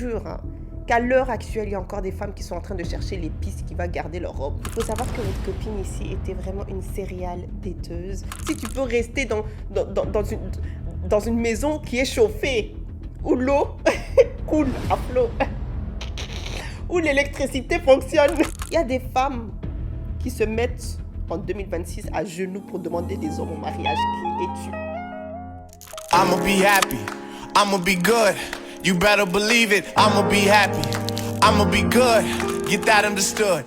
jure, hein, qu'à l'heure actuelle, il y a encore des femmes qui sont en train de chercher l'épice qui va garder leur robe. Il faut savoir que votre copine ici était vraiment une serial dateuse. Si tu peux rester dans une maison qui est chauffée, où l'eau coule à flot, où l'électricité fonctionne, il y a des femmes qui se mettent en 2026 à genoux pour demander des hommes au mariage. Qui es-tu? I'ma be happy, I'ma be good. You better believe it, I'ma be happy, I'ma be good. Get that understood.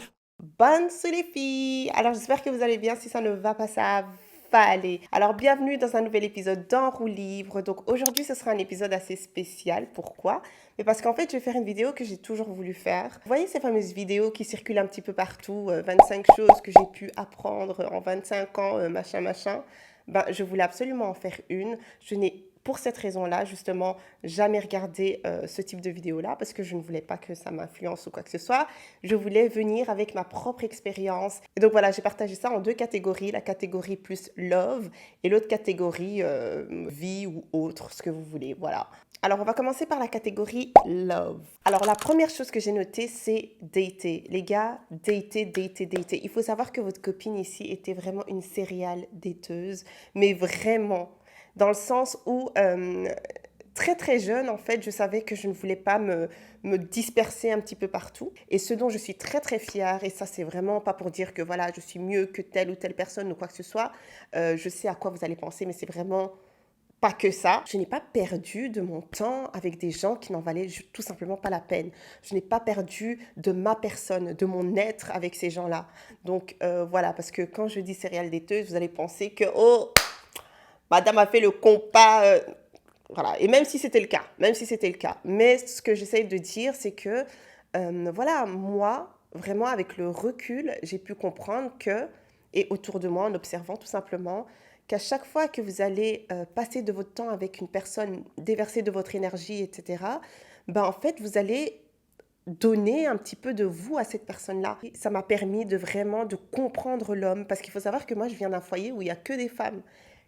Bonne sous les filles. Alors j'espère que vous allez bien. Si ça ne va pas, ça va aller. Alors bienvenue dans un nouvel épisode d'En roue libre. Donc aujourd'hui ce sera un épisode assez spécial. Pourquoi? Mais parce qu'en fait je vais faire une vidéo que j'ai toujours voulu faire. Vous voyez ces fameuses vidéos qui circulent un petit peu partout, 25 choses que j'ai pu apprendre en 25 ans, machin. Ben, je voulais absolument en faire une. Je n'ai pour cette raison-là, justement, jamais regardé ce type de vidéo-là parce que je ne voulais pas que ça m'influence ou quoi que ce soit. Je voulais venir avec ma propre expérience. Et donc voilà, j'ai partagé ça en deux catégories. La catégorie plus love et l'autre catégorie vie ou autre, ce que vous voulez. Voilà. Alors, on va commencer par la catégorie love. Alors, la première chose que j'ai notée, c'est dater. Les gars, dater. Il faut savoir que votre copine ici était vraiment une serial dateuse, mais vraiment, dans le sens où très jeune, en fait, je savais que je ne voulais pas me disperser un petit peu partout. Et ce dont je suis très fière, et ça, c'est vraiment pas pour dire que voilà, je suis mieux que telle ou telle personne ou quoi que ce soit. Je sais à quoi vous allez penser, mais c'est vraiment pas que ça. Je n'ai pas perdu de mon temps avec des gens qui n'en valaient tout simplement pas la peine. Je n'ai pas perdu de ma personne, de mon être avec ces gens-là. Donc voilà, parce que quand je dis serial dateuse, vous allez penser que oh, madame a fait le compas. Voilà, et même si c'était le cas. Mais ce que j'essaye de dire, c'est que voilà, moi, vraiment avec le recul, j'ai pu comprendre que, et autour de moi, en observant tout simplement, qu'à chaque fois que vous allez passer de votre temps avec une personne, déverser de votre énergie, etc., ben en fait, vous allez donner un petit peu de vous à cette personne-là. Ça m'a permis de vraiment de comprendre l'homme, parce qu'il faut savoir que moi, je viens d'un foyer où il n'y a que des femmes.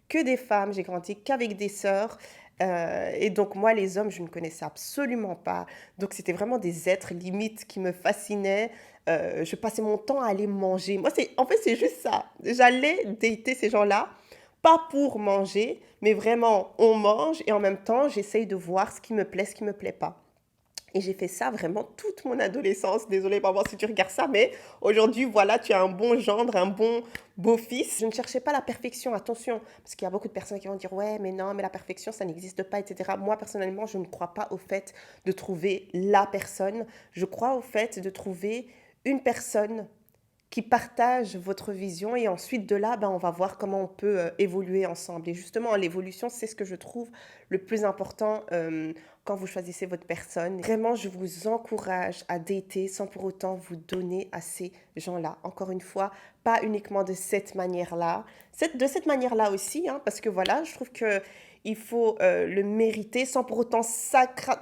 Que des femmes, j'ai grandi qu'avec des sœurs. Et donc moi, les hommes, je ne connaissais absolument pas. Donc c'était vraiment des êtres limites qui me fascinaient. Je passais mon temps à aller manger. Moi, en fait, c'est juste ça. J'allais dater ces gens-là, pas pour manger, mais vraiment, on mange et en même temps, j'essaye de voir ce qui me plaît, ce qui me plaît pas. Et j'ai fait ça vraiment toute mon adolescence. Désolée, maman, si tu regardes ça, mais aujourd'hui, voilà, tu as un bon gendre, un bon beau-fils. Je ne cherchais pas la perfection, attention, parce qu'il y a beaucoup de personnes qui vont dire, ouais, mais non, mais la perfection, ça n'existe pas, etc. Moi, personnellement, je ne crois pas au fait de trouver la personne. Je crois au fait de trouver une personne qui partage votre vision et ensuite de là, ben, on va voir comment on peut évoluer ensemble. Et justement, l'évolution, c'est ce que je trouve le plus important quand vous choisissez votre personne. Vraiment, je vous encourage à dater sans pour autant vous donner à ces gens-là. Encore une fois, pas uniquement de cette manière-là. De cette manière-là aussi, hein, parce que voilà, je trouve que il faut le mériter sans pour autant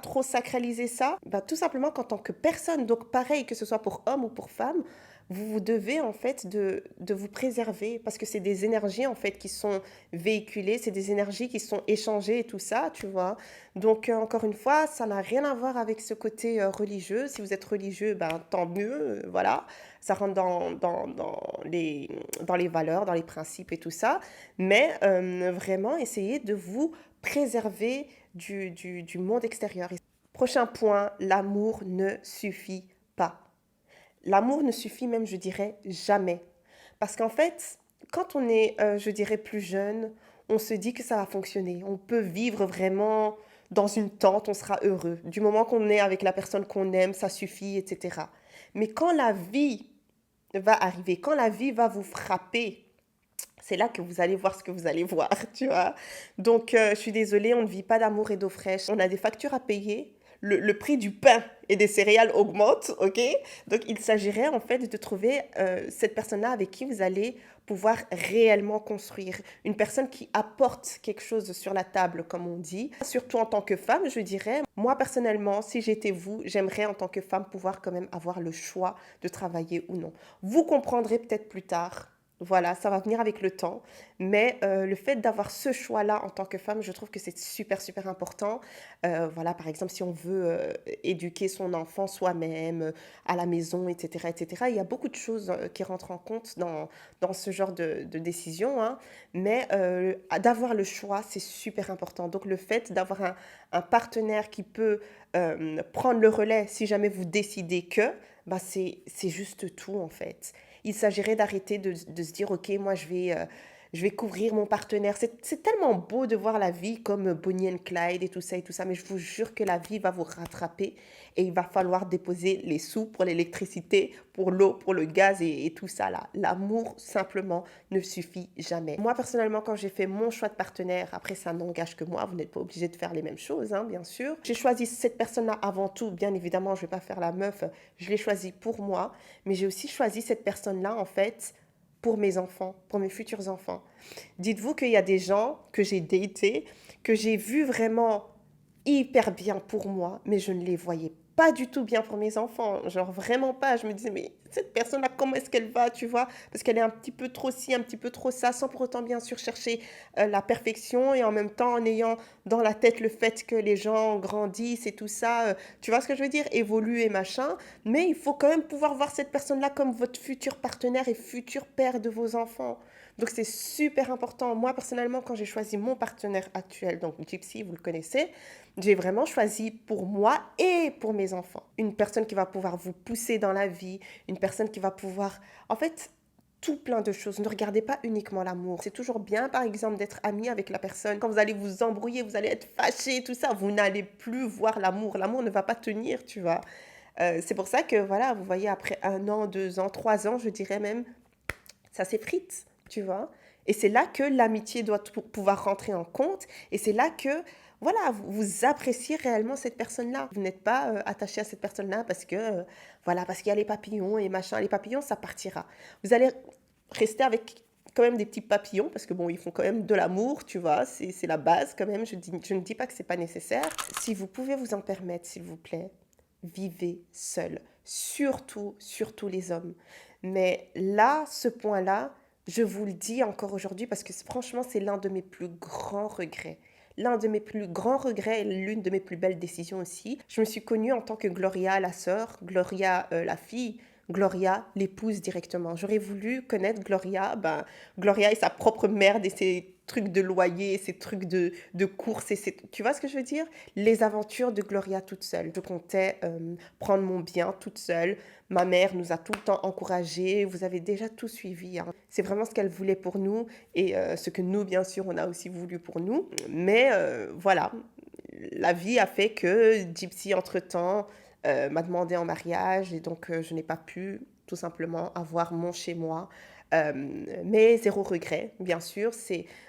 trop sacraliser ça. Ben, tout simplement qu'en tant que personne, donc pareil que ce soit pour homme ou pour femme, vous devez en fait de vous préserver parce que c'est des énergies en fait qui sont véhiculées, c'est des énergies qui sont échangées et tout ça, tu vois. Donc encore une fois, ça n'a rien à voir avec ce côté religieux. Si vous êtes religieux, ben tant mieux, voilà. Ça rentre dans les valeurs, dans les principes et tout ça. Mais vraiment, essayez de vous préserver du monde extérieur. Prochain point, l'amour ne suffit pas. L'amour ne suffit même, je dirais, jamais. Parce qu'en fait, quand on est, je dirais, plus jeune, on se dit que ça va fonctionner. On peut vivre vraiment dans une tente, on sera heureux. Du moment qu'on est avec la personne qu'on aime, ça suffit, etc. Mais quand la vie va arriver, quand la vie va vous frapper, c'est là que vous allez voir ce que vous allez voir, tu vois. Donc, je suis désolée, on ne vit pas d'amour et d'eau fraîche. On a des factures à payer. Le prix du pain et des céréales augmente, ok? Donc, il s'agirait en fait de trouver cette personne-là avec qui vous allez pouvoir réellement construire. Une personne qui apporte quelque chose sur la table, comme on dit. Surtout en tant que femme, je dirais, moi personnellement, si j'étais vous, j'aimerais en tant que femme pouvoir quand même avoir le choix de travailler ou non. Vous comprendrez peut-être plus tard Voilà, ça va venir avec le temps. Mais le fait d'avoir ce choix-là en tant que femme, je trouve que c'est super, super important. Voilà, par exemple, si on veut éduquer son enfant soi-même, à la maison, etc., etc., il y a beaucoup de choses qui rentrent en compte dans ce genre de décision, hein. Mais d'avoir le choix, c'est super important. Donc, le fait d'avoir un partenaire qui peut prendre le relais si jamais vous décidez que, bah, c'est juste tout, en fait. Il s'agirait d'arrêter de se dire, OK, moi, je vais couvrir mon partenaire. C'est tellement beau de voir la vie comme Bonnie and Clyde et tout ça, mais je vous jure que la vie va vous rattraper et il va falloir déposer les sous pour l'électricité, pour l'eau, pour le gaz et tout ça là. L'amour, simplement, ne suffit jamais. Moi, personnellement, quand j'ai fait mon choix de partenaire, après, ça n'engage que moi, vous n'êtes pas obligé de faire les mêmes choses, hein, bien sûr. J'ai choisi cette personne-là avant tout, bien évidemment, je ne vais pas faire la meuf, je l'ai choisi pour moi, mais j'ai aussi choisi cette personne-là, en fait, pour mes enfants, pour mes futurs enfants. Dites-vous qu'il y a des gens que j'ai datés, que j'ai vus vraiment hyper bien pour moi, mais je ne les voyais pas du tout bien pour mes enfants. Genre vraiment pas. Je me disais, mais cette personne-là, comment est-ce qu'elle va, tu vois? Parce qu'elle est un petit peu trop ci, un petit peu trop ça, sans pour autant bien sûr chercher la perfection et en même temps en ayant dans la tête le fait que les gens grandissent et tout ça. Tu vois ce que je veux dire? Évoluent et machin. Mais il faut quand même pouvoir voir cette personne-là comme votre futur partenaire et futur père de vos enfants. Donc c'est super important. Moi personnellement, quand j'ai choisi mon partenaire actuel, donc Gypsy, vous le connaissez, j'ai vraiment choisi pour moi et pour mes enfants. Une personne qui va pouvoir vous pousser dans la vie, une personne qui va pouvoir, en fait, tout plein de choses. Ne regardez pas uniquement l'amour. C'est toujours bien, par exemple, d'être ami avec la personne. Quand vous allez vous embrouiller, vous allez être fâché, tout ça, vous n'allez plus voir l'amour. L'amour ne va pas tenir, tu vois. C'est pour ça que, voilà, vous voyez, après 1 an, 2 ans, 3 ans, je dirais même, ça s'effrite, tu vois. Et c'est là que l'amitié doit pouvoir rentrer en compte. Et c'est là que, voilà, vous appréciez réellement cette personne-là. Vous n'êtes pas attaché à cette personne-là parce que, voilà, parce qu'il y a les papillons et machin. Les papillons, ça partira. Vous allez rester avec quand même des petits papillons parce que, bon, ils font quand même de l'amour, tu vois. C'est la base quand même. Je ne dis pas que c'est pas nécessaire. Si vous pouvez vous en permettre, s'il vous plaît, vivez seul. Surtout, surtout les hommes. Mais là, ce point-là, je vous le dis encore aujourd'hui parce que franchement, c'est l'un de mes plus grands regrets. L'un de mes plus grands regrets et l'une de mes plus belles décisions aussi. Je me suis connue en tant que Gloria, la sœur, Gloria, la fille, Gloria, l'épouse directement. J'aurais voulu connaître Gloria, ben, Gloria et sa propre merde et ses trucs de loyer, ses trucs de courses. Tu vois ce que je veux dire? Les aventures de Gloria toute seule. Je comptais prendre mon bien toute seule. Ma mère nous a tout le temps encouragés. Vous avez déjà tout suivi, hein. C'est vraiment ce qu'elle voulait pour nous et ce que nous, bien sûr, on a aussi voulu pour nous. Mais voilà, la vie a fait que Gypsy, entre-temps, m'a demandé en mariage et donc je n'ai pas pu tout simplement avoir mon chez moi. Mais zéro regret, bien sûr.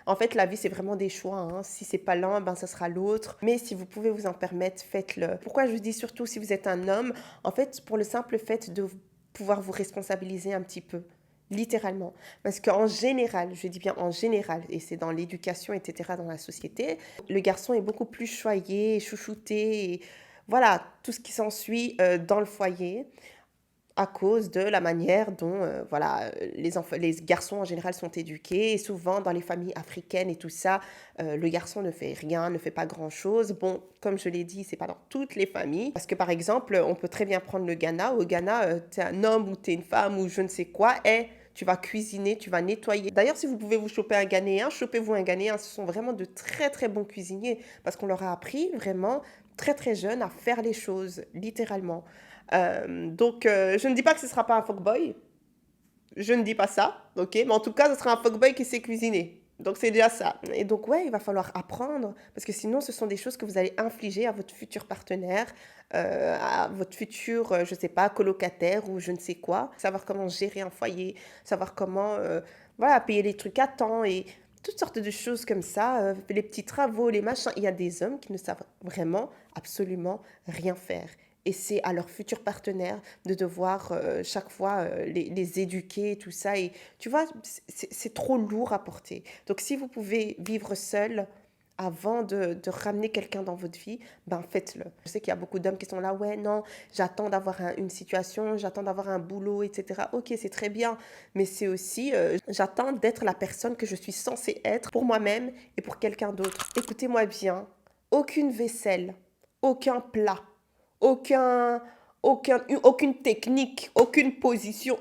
En fait, la vie, c'est vraiment des choix, hein. Si c'est pas l'un, ben, ça sera l'autre. Mais si vous pouvez vous en permettre, faites-le. Pourquoi je dis surtout si vous êtes un homme? En fait, pour le simple fait de pouvoir vous responsabiliser un petit peu. Littéralement. Parce qu'en général, je dis bien en général, et c'est dans l'éducation, etc., dans la société, le garçon est beaucoup plus choyé, chouchouté, et voilà, tout ce qui s'ensuit dans le foyer à cause de la manière dont voilà, les garçons en général sont éduqués. Et souvent, dans les familles africaines et tout ça, le garçon ne fait rien, ne fait pas grand-chose. Bon, comme je l'ai dit, c'est pas dans toutes les familles. Parce que, par exemple, on peut très bien prendre le Ghana. Au Ghana, t'es un homme ou t'es une femme ou je ne sais quoi. Et tu vas cuisiner, tu vas nettoyer. D'ailleurs, si vous pouvez vous choper un Ghanéen, chopez-vous un Ghanéen. Ce sont vraiment de très, très bons cuisiniers. Parce qu'on leur a appris vraiment très, très jeune à faire les choses, littéralement. Donc, je ne dis pas que ce ne sera pas un fuckboy. Je ne dis pas ça, ok? Mais en tout cas, ce sera un fuckboy qui sait cuisiner. Donc, c'est déjà ça. Et donc, ouais, il va falloir apprendre, parce que sinon, ce sont des choses que vous allez infliger à votre futur partenaire, à votre futur, je ne sais pas, colocataire ou je ne sais quoi. Savoir comment gérer un foyer, savoir comment, voilà, payer les trucs à temps et toutes sortes de choses comme ça, les petits travaux, les machins. Il y a des hommes qui ne savent vraiment, absolument rien faire. Et c'est à leur futur partenaire de devoir chaque fois les éduquer, tout ça. Et tu vois, c'est trop lourd à porter. Donc si vous pouvez vivre seul, avant de ramener quelqu'un dans votre vie, ben faites-le. Je sais qu'il y a beaucoup d'hommes qui sont là, ouais, non, j'attends d'avoir une situation, j'attends d'avoir un boulot, etc. Ok, c'est très bien, mais c'est aussi, j'attends d'être la personne que je suis censée être pour moi-même et pour quelqu'un d'autre. Écoutez-moi bien, aucune vaisselle, aucun plat, aucun, aucune technique, aucune position,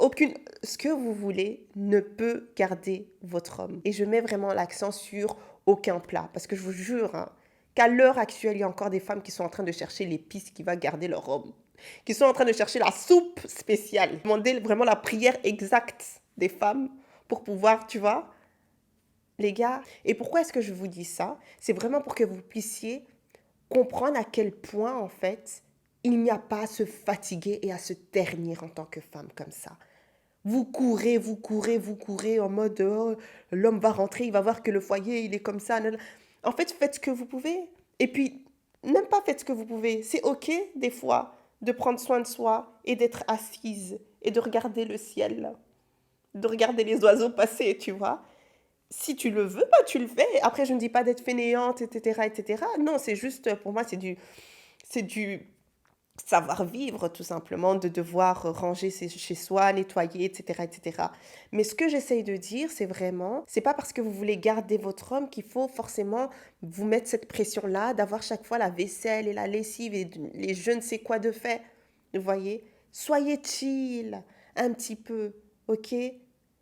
ce que vous voulez ne peut garder votre homme. Et je mets vraiment l'accent sur aucun plat. Parce que je vous jure, hein, qu'à l'heure actuelle, il y a encore des femmes qui sont en train de chercher l'épice qui va garder leur homme. Qui sont en train de chercher la soupe spéciale. Demandez vraiment la prière exacte des femmes pour pouvoir, tu vois, les gars. Et pourquoi est-ce que je vous dis ça? C'est vraiment pour que vous puissiez comprendre à quel point, en fait, il n'y a pas à se fatiguer et à se ternir en tant que femme comme ça. Vous courez, vous courez, vous courez en mode oh, l'homme va rentrer, il va voir que le foyer, il est comme ça. En fait, faites ce que vous pouvez. Et puis, même pas faites ce que vous pouvez. C'est OK, des fois, de prendre soin de soi et d'être assise et de regarder le ciel, de regarder les oiseaux passer, tu vois. Si tu le veux, bah, tu le fais. Après, je ne dis pas d'être fainéante, etc., etc. Non, c'est juste, pour moi, c'est du savoir-vivre, tout simplement, de devoir ranger chez soi, nettoyer, etc., etc. Mais ce que j'essaye de dire, c'est vraiment, c'est pas parce que vous voulez garder votre homme qu'il faut forcément vous mettre cette pression-là, d'avoir chaque fois la vaisselle et la lessive et les je ne sais quoi de fait. Vous voyez? Soyez chill un petit peu, ok?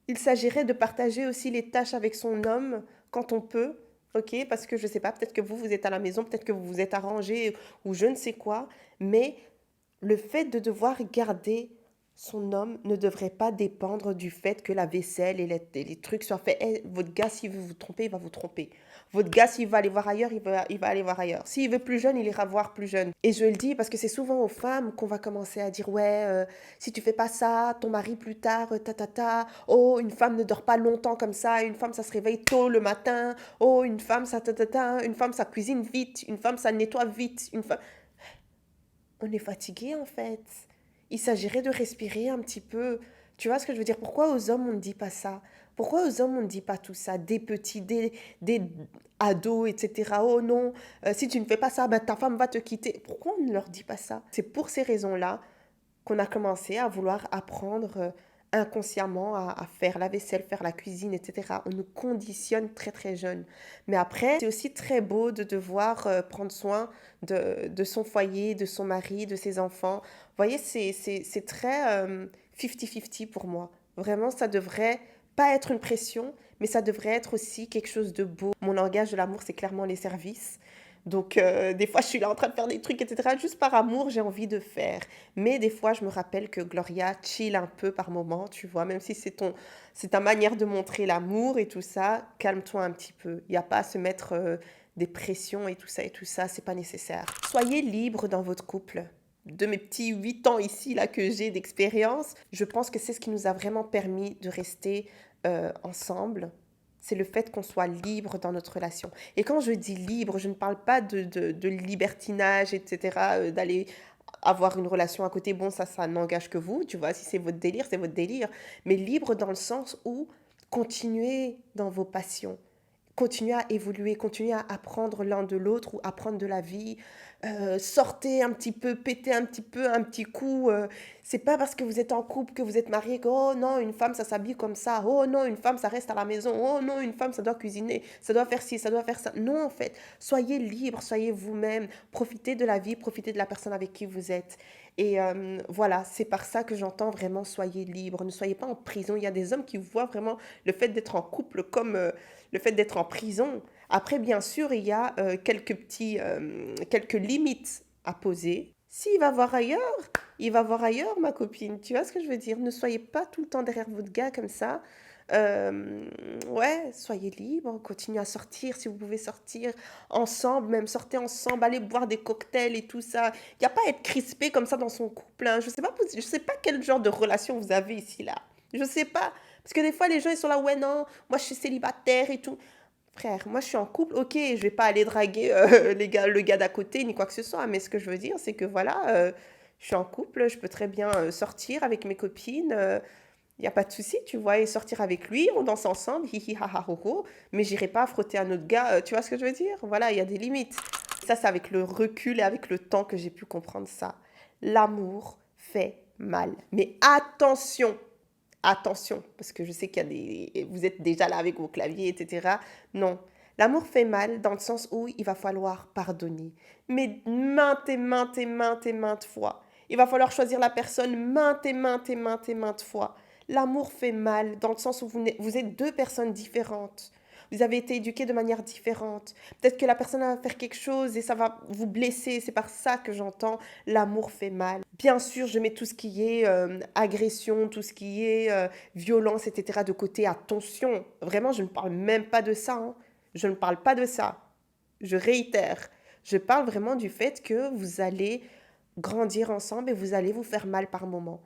Il s'agirait de partager aussi les tâches avec son homme quand on peut, ok? Parce que je sais pas, peut-être que vous êtes à la maison, peut-être que vous vous êtes arrangé ou je ne sais quoi, mais le fait de devoir garder son homme ne devrait pas dépendre du fait que la vaisselle et les trucs soient faits. Eh, votre gars, s'il veut vous tromper, il va vous tromper. Votre gars, s'il va aller voir ailleurs, il va aller voir ailleurs. S'il veut plus jeune, il ira voir plus jeune. Et je le dis parce que c'est souvent aux femmes qu'on va commencer à dire, ouais, si tu fais pas ça, ton mari plus tard, oh, une femme ne dort pas longtemps comme ça, une femme, ça se réveille tôt le matin, oh, une femme, ça une femme, ça cuisine vite, une femme, ça nettoie vite, une femme... On est fatigué en fait. Il s'agirait de respirer un petit peu. Tu vois ce que je veux dire? Pourquoi aux hommes on ne dit pas ça? Pourquoi aux hommes on ne dit pas tout ça? Des petits, des ados, etc. Oh non, si tu ne fais pas ça, ben, ta femme va te quitter. Pourquoi on ne leur dit pas ça? C'est pour ces raisons-là qu'on a commencé à vouloir apprendre inconsciemment à faire la vaisselle, faire la cuisine, etc. On nous conditionne très très jeune. Mais après, c'est aussi très beau de devoir prendre soin de son foyer, de son mari, de ses enfants. Vous voyez, c'est très 50-50 pour moi. Vraiment, ça devrait pas être une pression, mais ça devrait être aussi quelque chose de beau. Mon langage de l'amour, c'est clairement les services. Donc, des fois, je suis là en train de faire des trucs, etc. Juste par amour, j'ai envie de faire. Mais des fois, je me rappelle que Gloria chill un peu par moment, tu vois. Même si c'est ta manière de montrer l'amour et tout ça, calme-toi un petit peu. Il n'y a pas à se mettre des pressions et tout ça, c'est pas nécessaire. Soyez libre dans votre couple. De mes petits 8 ans ici, là, que j'ai d'expérience, je pense que c'est ce qui nous a vraiment permis de rester ensemble. C'est le fait qu'on soit libre dans notre relation. Et quand je dis libre, je ne parle pas de libertinage, etc., d'aller avoir une relation à côté. Bon, ça n'engage que vous, tu vois. Si c'est votre délire, c'est votre délire. Mais libre dans le sens où continuez dans vos passions. Continuez à évoluer, continuez à apprendre l'un de l'autre ou apprendre de la vie. Sortez un petit peu, pétez un petit peu, un petit coup. C'est pas parce que vous êtes en couple, que vous êtes marié, que oh non, une femme ça s'habille comme ça. Oh non, une femme ça reste à la maison. Oh non, une femme ça doit cuisiner, ça doit faire ci, ça doit faire ça. Non, en fait, soyez libre, soyez vous-même. Profitez de la vie, profitez de la personne avec qui vous êtes. Et voilà, c'est par ça que j'entends vraiment soyez libre. Ne soyez pas en prison. Il y a des hommes qui voient vraiment le fait d'être en couple comme le fait d'être en prison. Après, bien sûr, il y a quelques limites à poser. S'il va voir ailleurs, il va voir ailleurs, ma copine. Tu vois ce que je veux dire? Ne soyez pas tout le temps derrière votre gars comme ça. Ouais, soyez libre, continuez à sortir si vous pouvez sortir ensemble, même sortez ensemble, allez boire des cocktails et tout ça. Il n'y a pas à être crispé comme ça dans son couple. Hein. Je sais pas quel genre de relation vous avez ici, là. Je sais pas. Parce que des fois, les gens, ils sont là, ouais, non, moi, je suis célibataire et tout. Frère, moi je suis en couple, ok, je vais pas aller draguer le gars d'à côté ni quoi que ce soit, mais ce que je veux dire, c'est que voilà, je suis en couple, je peux très bien sortir avec mes copines, Il n'y a pas de souci, tu vois, et sortir avec lui, on danse ensemble, hihi ha ha ho ho, mais j'irai pas frotter un autre gars, tu vois ce que je veux dire? Voilà, il y a des limites. Ça, c'est avec le recul et avec le temps que j'ai pu comprendre ça. L'amour fait mal. Mais attention, attention, parce que je sais qu'il y a des... Vous êtes déjà là avec vos claviers, etc. Non, l'amour fait mal dans le sens où il va falloir pardonner. Mais maintes et maintes et maintes et maintes fois. Il va falloir choisir la personne maintes et maintes et maintes et maintes fois. L'amour fait mal dans le sens où vous êtes deux personnes différentes. Vous avez été éduqués de manière différente. Peut-être que la personne va faire quelque chose et ça va vous blesser. C'est par ça que j'entends l'amour fait mal. Bien sûr, je mets tout ce qui est agression, tout ce qui est violence, etc. de côté. Attention, vraiment, je ne parle même pas de ça. Hein. Je ne parle pas de ça. Je réitère. Je parle vraiment du fait que vous allez grandir ensemble et vous allez vous faire mal par moment.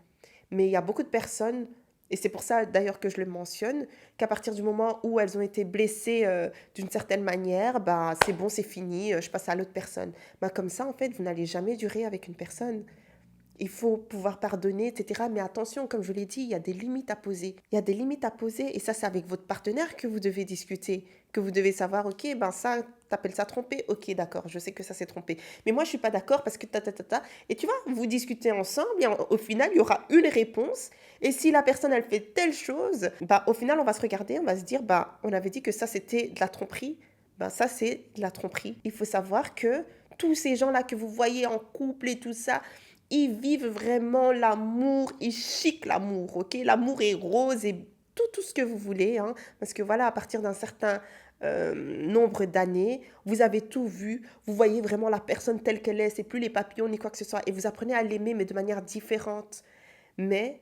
Mais il y a beaucoup de personnes, et c'est pour ça d'ailleurs que je le mentionne, qu'à partir du moment où elles ont été blessées d'une certaine manière, bah, c'est bon, c'est fini, je passe à l'autre personne. Bah, comme ça, en fait, vous n'allez jamais durer avec une personne. Il faut pouvoir pardonner, etc. Mais attention, comme je l'ai dit, il y a des limites à poser. Il y a des limites à poser et ça, c'est avec votre partenaire que vous devez discuter, que vous devez savoir, ok, ben ça, t'appelles ça tromper. Ok, d'accord, je sais que ça, c'est tromper. Mais moi, je suis pas d'accord parce que ta. Et tu vois, vous discutez ensemble et au final, il y aura une réponse. Et si la personne, elle fait telle chose, bah, au final, on va se regarder, on va se dire, bah, on avait dit que ça, c'était de la tromperie. Ben, ça, c'est de la tromperie. Il faut savoir que tous ces gens-là que vous voyez en couple et tout ça, ils vivent vraiment l'amour, ils chiquent l'amour, ok? L'amour est rose et tout ce que vous voulez, hein, parce que voilà, à partir d'un certain nombre d'années, vous avez tout vu, vous voyez vraiment la personne telle qu'elle est, c'est plus les papillons ni quoi que ce soit, et vous apprenez à l'aimer, mais de manière différente. Mais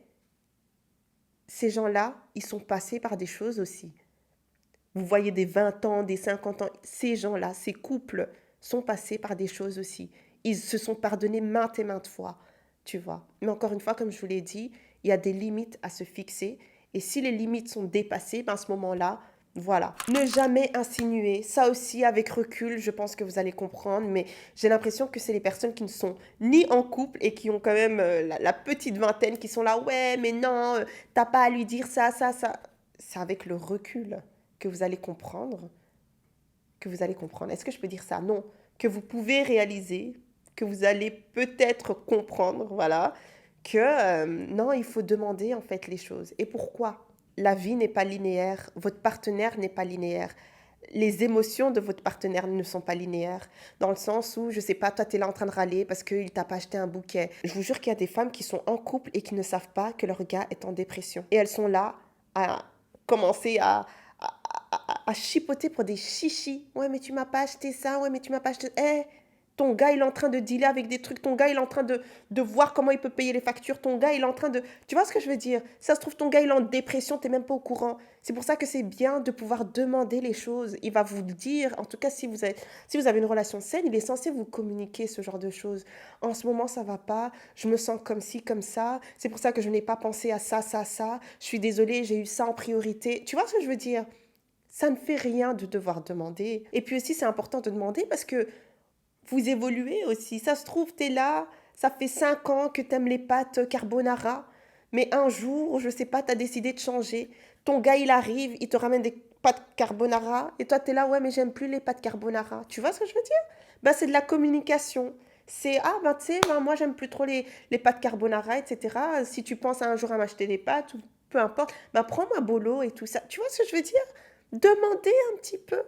ces gens-là, ils sont passés par des choses aussi. Vous voyez des 20 ans, des 50 ans, ces gens-là, ces couples sont passés par des choses aussi. Ils se sont pardonnés maintes et maintes fois, tu vois. Mais encore une fois, comme je vous l'ai dit, il y a des limites à se fixer. Et si les limites sont dépassées, ben à ce moment-là, voilà. Ne jamais insinuer. Ça aussi, avec recul, je pense que vous allez comprendre. Mais j'ai l'impression que c'est les personnes qui ne sont ni en couple et qui ont quand même la petite vingtaine qui sont là. Ouais, mais non, t'as pas à lui dire ça, ça, ça. C'est avec le recul que vous allez comprendre. Que vous allez comprendre. Est-ce que je peux dire ça? Non. Que vous pouvez réaliser, que vous allez peut-être comprendre, voilà, que non, il faut demander en fait les choses. Et pourquoi? La vie n'est pas linéaire, votre partenaire n'est pas linéaire. Les émotions de votre partenaire ne sont pas linéaires. Dans le sens où, je sais pas, toi, tu es là en train de râler parce qu'il t'a pas acheté un bouquet. Je vous jure qu'il y a des femmes qui sont en couple et qui ne savent pas que leur gars est en dépression. Et elles sont là à commencer à chipoter pour des chichis. Ouais, mais tu m'as pas acheté ça. Ouais, mais tu m'as pas acheté... Eh, ton gars, il est en train de dealer avec des trucs. Ton gars, il est en train de voir comment il peut payer les factures. Ton gars, il est en train de... Tu vois ce que je veux dire? Ça se trouve, ton gars, il est en dépression. T'es même pas au courant. C'est pour ça que c'est bien de pouvoir demander les choses. Il va vous le dire. En tout cas, si vous avez une relation saine, il est censé vous communiquer ce genre de choses. En ce moment, ça va pas. Je me sens comme ci, comme ça. C'est pour ça que je n'ai pas pensé à ça, ça, ça. Je suis désolée, j'ai eu ça en priorité. Tu vois ce que je veux dire? Ça ne fait rien de devoir demander. Et puis aussi, c'est important de demander parce que vous évoluez aussi. Ça se trouve, tu es là, ça fait 5 ans que tu aimes les pâtes carbonara, mais un jour, je sais pas, tu as décidé de changer. Ton gars, il arrive, il te ramène des pâtes carbonara, et toi, tu es là, ouais, mais j'aime plus les pâtes carbonara. Tu vois ce que je veux dire? Ben, c'est de la communication. C'est, ah, ben, tu sais, ben, moi, j'aime plus trop les pâtes carbonara, etc. Si tu penses un jour à m'acheter des pâtes, ou peu importe, ben, prends ma bolo et tout ça. Tu vois ce que je veux dire? Demandez un petit peu.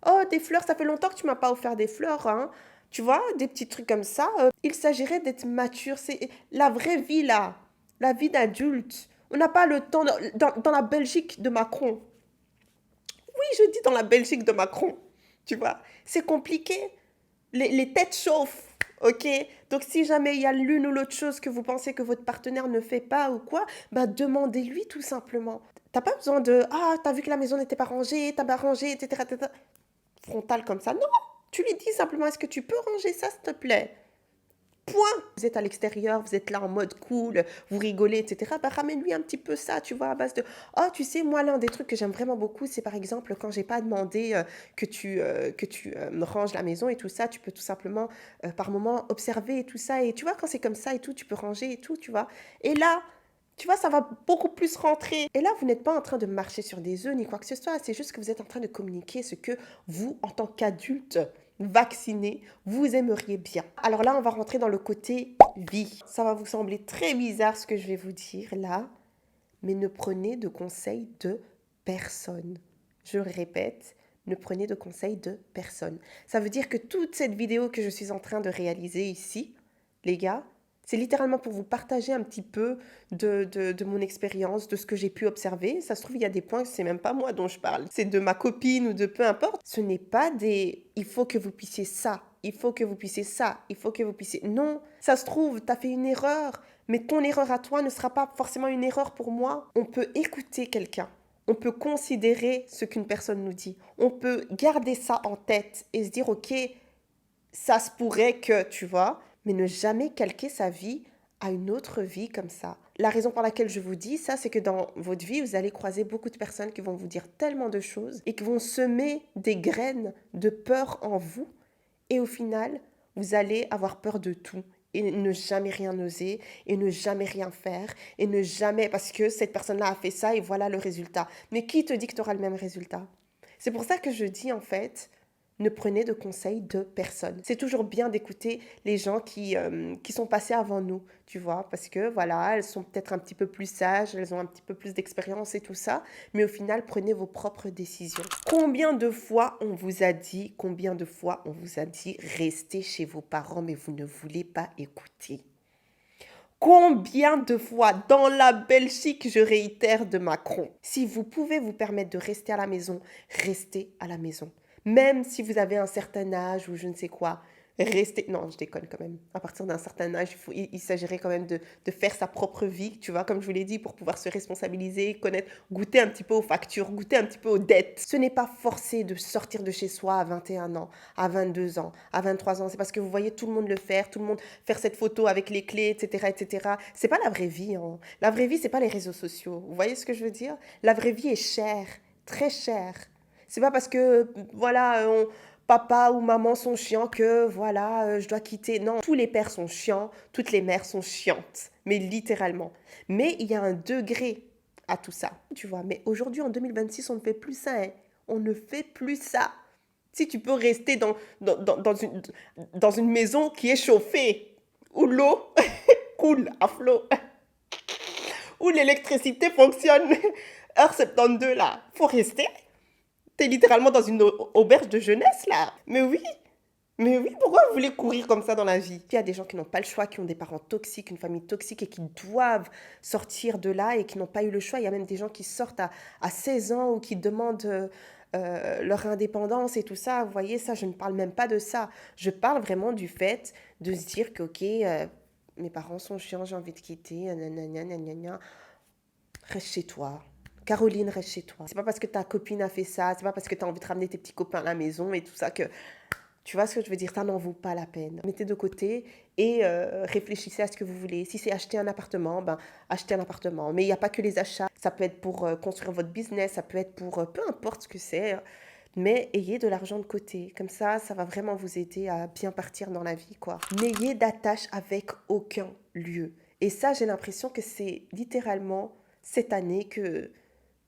Oh, des fleurs, ça fait longtemps que tu m'as pas offert des fleurs, hein. Tu vois, des petits trucs comme ça. Il s'agirait d'être mature. C'est la vraie vie, là. La vie d'adulte. On n'a pas le temps dans la Belgique de Macron. Oui, je dis dans la Belgique de Macron. Tu vois, c'est compliqué. Les têtes chauffent. Ok? Donc, si jamais il y a l'une ou l'autre chose que vous pensez que votre partenaire ne fait pas ou quoi, bah, demandez-lui tout simplement. T'as pas besoin de ah, t'as vu que la maison n'était pas rangée, t'as pas rangé, etc., etc. Frontal comme ça. Non, tu lui dis simplement est-ce que tu peux ranger ça, s'il te plaît? Point. Vous êtes à l'extérieur, vous êtes là en mode cool, vous rigolez, etc. Bah, ramène-lui un petit peu ça, tu vois, à base de oh, tu sais, moi, l'un des trucs que j'aime vraiment beaucoup, c'est par exemple quand j'ai pas demandé que tu me ranges la maison et tout ça, tu peux tout simplement par moment observer et tout ça. Et tu vois, quand c'est comme ça et tout, tu peux ranger et tout, tu vois. Et là, Tu vois, ça va beaucoup plus rentrer. Et là, vous n'êtes pas en train de marcher sur des œufs ni quoi que ce soit. C'est juste que vous êtes en train de communiquer ce que vous, en tant qu'adulte vacciné, vous aimeriez bien. Alors là, on va rentrer dans le côté vie. Ça va vous sembler très bizarre ce que je vais vous dire là, mais ne prenez de conseils de personne. Je le répète, ne prenez de conseils de personne. Ça veut dire que toute cette vidéo que je suis en train de réaliser ici, les gars, c'est littéralement pour vous partager un petit peu de mon expérience, de ce que j'ai pu observer. Ça se trouve, il y a des points que c'est même pas moi dont je parle. C'est de ma copine ou de peu importe. Ce n'est pas des « il faut que vous puissiez ça »,« il faut que vous puissiez ça »,« il faut que vous puissiez… » Non, ça se trouve, tu as fait une erreur, mais ton erreur à toi ne sera pas forcément une erreur pour moi. On peut écouter quelqu'un. On peut considérer ce qu'une personne nous dit. On peut garder ça en tête et se dire « Ok, ça se pourrait que… » tu vois, mais ne jamais calquer sa vie à une autre vie comme ça. La raison pour laquelle je vous dis ça, c'est que dans votre vie, vous allez croiser beaucoup de personnes qui vont vous dire tellement de choses et qui vont semer des graines de peur en vous. Et au final, vous allez avoir peur de tout et ne jamais rien oser et ne jamais rien faire et ne jamais… parce que cette personne-là a fait ça et voilà le résultat. Mais qui te dit que tu auras le même résultat? C'est pour ça que je dis en fait… Ne prenez de conseils de personne. C'est toujours bien d'écouter les gens qui sont passés avant nous, tu vois, parce que voilà, elles sont peut-être un petit peu plus sages, elles ont un petit peu plus d'expérience et tout ça, mais au final, prenez vos propres décisions. Combien de fois on vous a dit, restez chez vos parents, mais vous ne voulez pas écouter? Combien de fois dans la Belgique, je réitère de Macron, si vous pouvez vous permettre de rester à la maison, restez à la maison. Même si vous avez un certain âge ou je ne sais quoi, restez… Non, je déconne quand même. À partir d'un certain âge, il s'agirait quand même de faire sa propre vie, tu vois, comme je vous l'ai dit, pour pouvoir se responsabiliser, connaître, goûter un petit peu aux factures, goûter un petit peu aux dettes. Ce n'est pas forcé de sortir de chez soi à 21 ans, à 22 ans, à 23 ans. C'est parce que vous voyez tout le monde le faire, tout le monde faire cette photo avec les clés, etc., etc. C'est pas la vraie vie, hein. La vraie vie, c'est pas les réseaux sociaux. Vous voyez ce que je veux dire? La vraie vie est chère, très chère. C'est pas parce que, voilà, papa ou maman sont chiants que, voilà, je dois quitter. Non, tous les pères sont chiants, toutes les mères sont chiantes, mais littéralement. Mais il y a un degré à tout ça, tu vois. Mais aujourd'hui, en 2026, on ne fait plus ça, hein. On ne fait plus ça. Si tu peux rester dans une maison qui est chauffée, où l'eau coule à flot, où l'électricité fonctionne, heure 72 là, faut rester. T'es littéralement dans une auberge de jeunesse, là. Mais oui, pourquoi vous voulez courir comme ça dans la vie? Il y a des gens qui n'ont pas le choix, qui ont des parents toxiques, une famille toxique et qui doivent sortir de là et qui n'ont pas eu le choix. Il y a même des gens qui sortent à 16 ans ou qui demandent leur indépendance et tout ça. Vous voyez, ça, je ne parle même pas de ça. Je parle vraiment du fait de se dire que, ok, mes parents sont chiants, j'ai envie de quitter, nanana, nanana. Reste chez toi. Caroline, reste chez toi. C'est pas parce que ta copine a fait ça, c'est pas parce que tu as envie de ramener tes petits copains à la maison et tout ça que… Tu vois ce que je veux dire? Ça n'en vaut pas la peine. Mettez de côté et réfléchissez à ce que vous voulez. Si c'est acheter un appartement, ben achetez un appartement. Mais il n'y a pas que les achats. Ça peut être pour construire votre business, ça peut être pour peu importe ce que c'est. Mais ayez de l'argent de côté. Comme ça va vraiment vous aider à bien partir dans la vie, quoi. N'ayez d'attache avec aucun lieu. Et ça, j'ai l'impression que c'est littéralement cette année que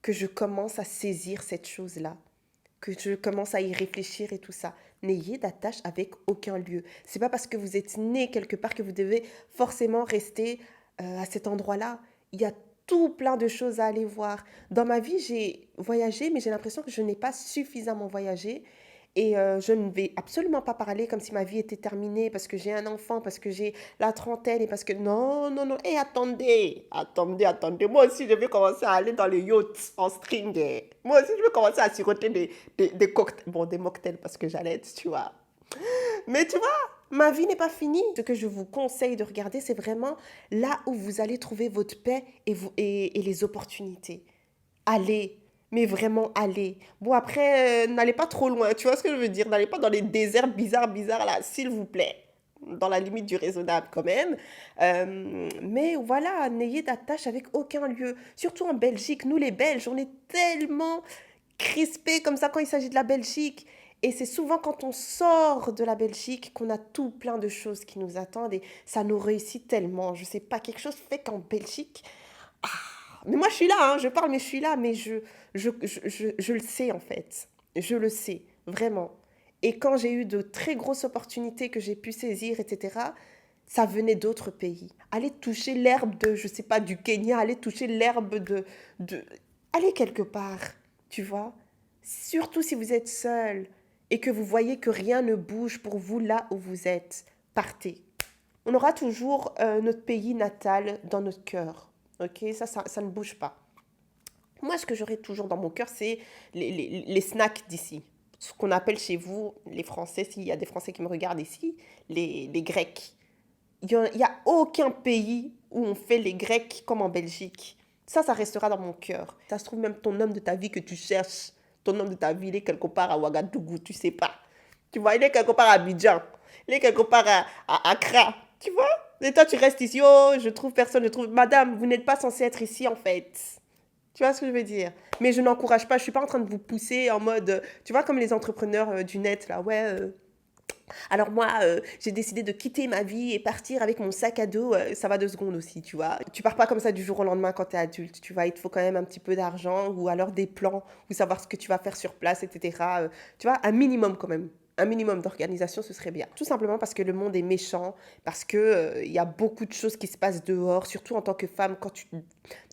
je commence à saisir cette chose-là, que je commence à y réfléchir et tout ça. N'ayez d'attache avec aucun lieu. C'est pas parce que vous êtes né quelque part que vous devez forcément rester à cet endroit-là. Il y a tout plein de choses à aller voir. Dans ma vie, j'ai voyagé, mais j'ai l'impression que je n'ai pas suffisamment voyagé. Et je ne vais absolument pas parler comme si ma vie était terminée parce que j'ai un enfant, parce que j'ai la trentaine et parce que… Non, non, non. Et attendez. Moi aussi, je vais commencer à aller dans les yachts en string. Moi aussi, je vais commencer à siroter des cocktails. Bon, des mocktails parce que j'allais, tu vois. Mais tu vois, ma vie n'est pas finie. Ce que je vous conseille de regarder, c'est vraiment là où vous allez trouver votre paix et les opportunités. Allez, mais vraiment allez. Bon, après, n'allez pas trop loin, tu vois ce que je veux dire? N'allez pas dans les déserts bizarres là, s'il vous plaît. Dans la limite du raisonnable quand même. Mais voilà, n'ayez d'attache avec aucun lieu. Surtout en Belgique, nous les Belges, on est tellement crispés comme ça quand il s'agit de la Belgique. Et c'est souvent quand on sort de la Belgique qu'on a tout plein de choses qui nous attendent et ça nous réussit tellement. Je sais pas, quelque chose fait qu'en Belgique… Mais moi, je suis là, hein, je parle, mais je suis là, mais je le sais, en fait. Je le sais, vraiment. Et quand j'ai eu de très grosses opportunités que j'ai pu saisir, etc., ça venait d'autres pays. Aller toucher l'herbe de, je sais pas, du Kenya, aller toucher l'herbe de... Aller quelque part, tu vois. Surtout si vous êtes seul et que vous voyez que rien ne bouge pour vous là où vous êtes. Partez. On aura toujours notre pays natal dans notre cœur. Ok, ça ne bouge pas. Moi, ce que j'aurai toujours dans mon cœur, c'est les snacks d'ici. Ce qu'on appelle chez vous, les Français, s'il y a des Français qui me regardent ici, les Grecs. Il n'y a aucun pays où on fait les Grecs comme en Belgique. Ça restera dans mon cœur. Ça se trouve même ton homme de ta vie que tu cherches. Ton homme de ta vie, il est quelque part à Ouagadougou, tu sais pas. Tu vois, il est quelque part à Abidjan. Il est quelque part à Accra. Tu vois? Et toi, tu restes ici. Oh, je trouve personne. Je trouve... Madame, vous n'êtes pas censée être ici, en fait. Tu vois ce que je veux dire? Mais je n'encourage pas. Je suis pas en train de vous pousser en mode... tu vois, comme les entrepreneurs du net, là. Ouais, alors moi, j'ai décidé de quitter ma vie et partir avec mon sac à dos. Ça va 2 secondes aussi, tu vois. Tu pars pas comme ça du jour au lendemain quand tu es adulte, tu vois. Il te faut quand même un petit peu d'argent ou alors des plans ou savoir ce que tu vas faire sur place, etc. Tu vois, un minimum quand même. Un minimum d'organisation, ce serait bien. Tout simplement parce que le monde est méchant, parce que y a beaucoup de choses qui se passent dehors, surtout en tant que femme, quand tu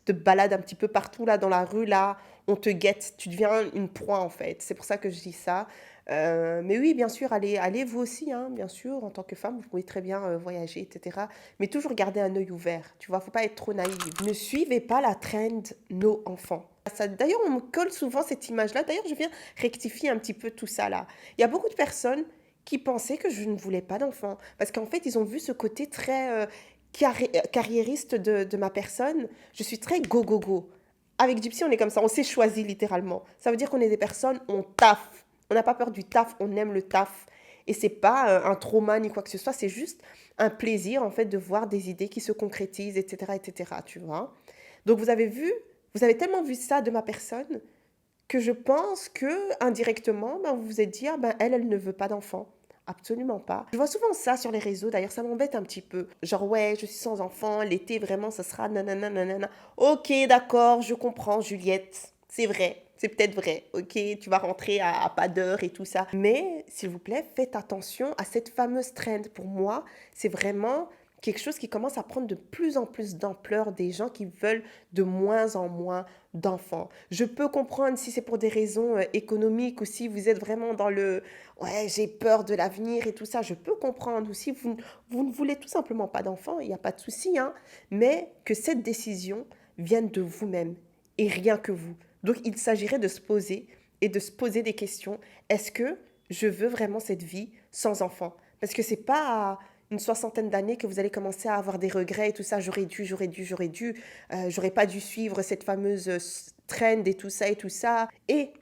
te balades un petit peu partout là dans la rue, là, on te guette, tu deviens une proie en fait. C'est pour ça que je dis ça. Mais oui, bien sûr, allez vous aussi, hein, bien sûr, en tant que femme, vous pouvez très bien voyager, etc. Mais toujours garder un œil ouvert, tu vois, faut pas être trop naïve. Ne suivez pas la trend nos enfants. D'ailleurs, on me colle souvent cette image-là. D'ailleurs, je viens rectifier un petit peu tout ça là. Il y a beaucoup de personnes qui pensaient que je ne voulais pas d'enfants. Parce qu'en fait, ils ont vu ce côté très carriériste de ma personne. Je suis très go. Avec Gypsy, on est comme ça, on s'est choisi littéralement. Ça veut dire qu'on est des personnes, on taffe. On n'a pas peur du taf, on aime le taf. Et c'est pas un trauma ni quoi que ce soit, c'est juste un plaisir en fait de voir des idées qui se concrétisent, etc., etc., tu vois. Donc vous avez tellement vu ça de ma personne que je pense que indirectement, ben, vous vous êtes dit, ah, ben, elle ne veut pas d'enfant. Absolument pas. Je vois souvent ça sur les réseaux, d'ailleurs ça m'embête un petit peu. Genre ouais, je suis sans enfant, l'été vraiment ça sera nanana nanana. Ok, d'accord, je comprends Juliette, c'est vrai, c'est peut-être vrai, ok, tu vas rentrer à pas d'heure et tout ça. Mais s'il vous plaît, faites attention à cette fameuse trend. Pour moi, c'est vraiment quelque chose qui commence à prendre de plus en plus d'ampleur, des gens qui veulent de moins en moins d'enfants. Je peux comprendre si c'est pour des raisons économiques ou si vous êtes vraiment dans le ouais, j'ai peur de l'avenir et tout ça, je peux comprendre. Ou si vous ne voulez tout simplement pas d'enfants, il n'y a pas de souci, hein, mais que cette décision vienne de vous-même et rien que vous. Donc il s'agirait de se poser et de se poser des questions. Est-ce que je veux vraiment cette vie sans enfant? Parce que c'est pas une soixantaine d'années que vous allez commencer à avoir des regrets et tout ça. J'aurais pas dû suivre cette fameuse trend et tout ça et tout ça. Et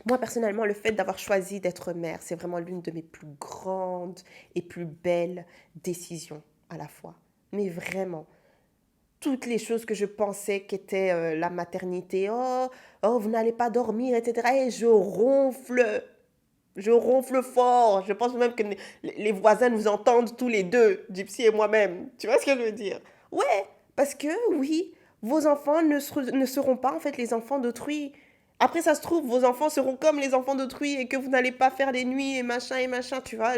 moi, personnellement, le fait d'avoir choisi d'être mère, c'est vraiment l'une de mes plus grandes et plus belles décisions à la fois. Mais vraiment, toutes les choses que je pensais qu'était la maternité, oh, vous n'allez pas dormir, etc. Et je ronfle fort. Je pense même que les voisins nous entendent tous les deux, Gypsy et moi-même. Tu vois ce que je veux dire? Ouais, parce que oui, vos enfants ne seront pas en fait les enfants d'autrui. Après, ça se trouve, vos enfants seront comme les enfants d'autrui et que vous n'allez pas faire les nuits et machin, tu vois.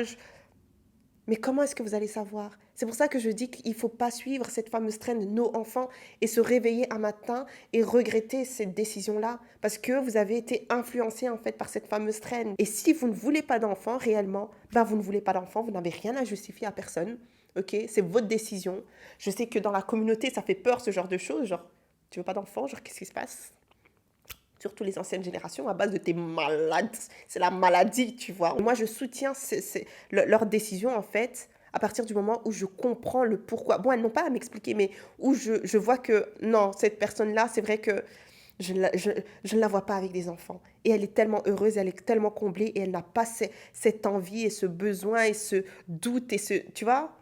Mais comment est-ce que vous allez savoir? C'est pour ça que je dis qu'il ne faut pas suivre cette fameuse traîne de nos enfants et se réveiller un matin et regretter cette décision-là parce que vous avez été influencé en fait par cette fameuse traîne. Et si vous ne voulez pas d'enfant réellement, ben vous ne voulez pas d'enfant, vous n'avez rien à justifier à personne. Ok, c'est votre décision. Je sais que dans la communauté, ça fait peur ce genre de choses. Genre, tu veux pas d'enfant? Genre, qu'est-ce qui se passe? Surtout les anciennes générations, à base de t'es malade. C'est la maladie, tu vois. Moi, je soutiens leur décision, en fait, à partir du moment où je comprends le pourquoi. Bon, elles n'ont pas à m'expliquer, mais où je vois que, non, cette personne-là, c'est vrai que je ne la vois pas avec des enfants. Et elle est tellement heureuse, elle est tellement comblée, et elle n'a pas cette envie et ce besoin et ce doute et ce... Tu vois?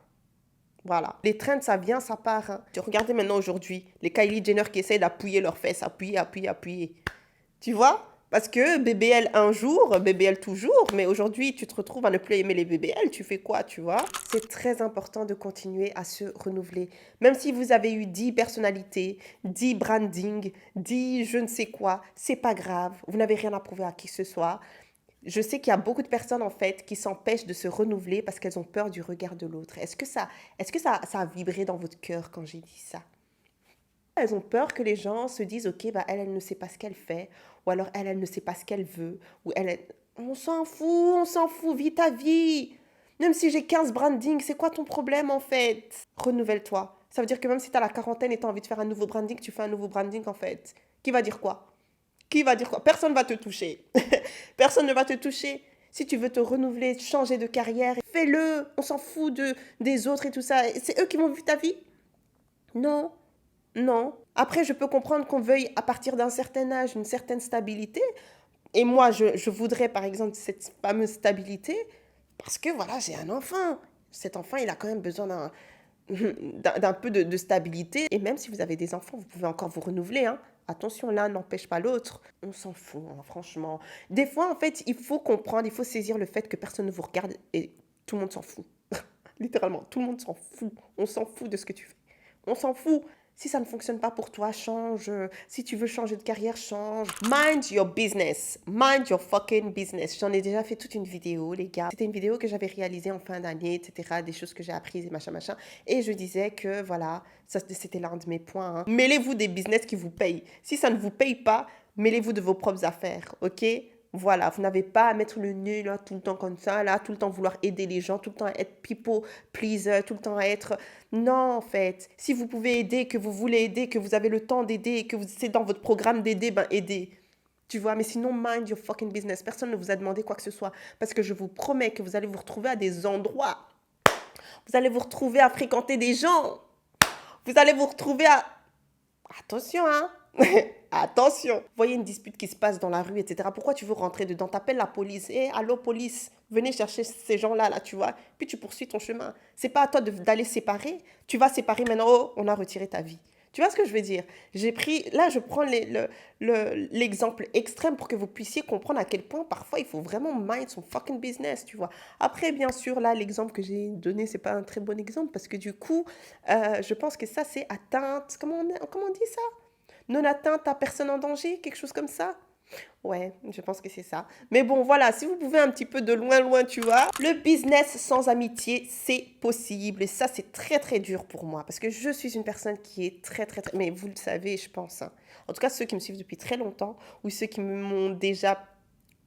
Voilà. Les trends, ça vient, ça part. Hein. Regardez maintenant aujourd'hui, les Kylie Jenner qui essayent d'appuyer leurs fesses, appuyer. Tu vois? Parce que BBL un jour, BBL toujours, mais aujourd'hui, tu te retrouves à ne plus aimer les BBL, tu fais quoi, tu vois? C'est très important de continuer à se renouveler. Même si vous avez eu 10 personnalités, 10 branding, 10 je ne sais quoi, c'est pas grave, vous n'avez rien à prouver à qui que ce soit. Je sais qu'il y a beaucoup de personnes en fait qui s'empêchent de se renouveler parce qu'elles ont peur du regard de l'autre. Est-ce que ça a vibré dans votre cœur quand j'ai dit ça? Elles ont peur que les gens se disent, ok, bah elle ne sait pas ce qu'elle fait, ou alors elle ne sait pas ce qu'elle veut, ou on s'en fout, vis ta vie. Même si j'ai 15 brandings, c'est quoi ton problème en fait? Renouvelle-toi. Ça veut dire que même si tu as la quarantaine et tu as envie de faire un nouveau branding, tu fais un nouveau branding en fait. Qui va dire quoi? Qui va dire quoi? Personne ne va te toucher. Personne ne va te toucher. Si tu veux te renouveler, changer de carrière, fais-le. On s'en fout des autres et tout ça. C'est eux qui vont vivre ta vie? Non. Non. Après, je peux comprendre qu'on veuille, à partir d'un certain âge, une certaine stabilité. Et moi, je voudrais, par exemple, cette fameuse stabilité parce que, voilà, j'ai un enfant. Cet enfant, il a quand même besoin d'un peu de stabilité. Et même si vous avez des enfants, vous pouvez encore vous renouveler, hein. Attention, l'un n'empêche pas l'autre. On s'en fout, hein, franchement. Des fois, en fait, il faut comprendre, il faut saisir le fait que personne ne vous regarde et tout le monde s'en fout. Littéralement, tout le monde s'en fout. On s'en fout de ce que tu fais. On s'en fout. Si ça ne fonctionne pas pour toi, change. Si tu veux changer de carrière, change. Mind your business. Mind your fucking business. J'en ai déjà fait toute une vidéo, les gars. C'était une vidéo que j'avais réalisée en fin d'année, etc. Des choses que j'ai apprises et machin, machin. Et je disais que, voilà, ça, c'était l'un de mes points, hein. Mêlez-vous des business qui vous payent. Si ça ne vous paye pas, mêlez-vous de vos propres affaires, ok? Voilà, vous n'avez pas à mettre le nez là tout le temps comme ça, là, tout le temps vouloir aider les gens, tout le temps être people pleaser, tout le temps être... Non, en fait, si vous pouvez aider, que vous voulez aider, que vous avez le temps d'aider, que c'est dans votre programme d'aider, ben aidez. Tu vois, mais sinon, mind your fucking business. Personne ne vous a demandé quoi que ce soit. Parce que je vous promets que vous allez vous retrouver à des endroits. Vous allez vous retrouver à fréquenter des gens. Vous allez vous retrouver à... Attention, hein. Attention. Vous voyez une dispute qui se passe dans la rue, etc. Pourquoi tu veux rentrer dedans? T'appelles la police. Eh, allô, police, venez chercher ces gens-là, là, tu vois. Puis tu poursuis ton chemin. C'est pas à toi d'aller séparer. Tu vas séparer maintenant. Oh, on a retiré ta vie. Tu vois ce que je veux dire? Là, je prends l'exemple extrême pour que vous puissiez comprendre à quel point parfois il faut vraiment mind son fucking business, tu vois. Après, bien sûr, là, l'exemple que j'ai donné, c'est pas un très bon exemple parce que du coup, je pense que ça, c'est atteinte. Comment on dit ça? Non atteinte à personne en danger, quelque chose comme ça. Ouais, je pense que c'est ça. Mais bon, voilà, si vous pouvez un petit peu de loin, loin, tu vois. Le business sans amitié, c'est possible. Et ça, c'est très, très dur pour moi. Parce que je suis une personne qui est très, très, très... Mais vous le savez, je pense, hein. En tout cas, ceux qui me suivent depuis très longtemps ou ceux qui m'ont déjà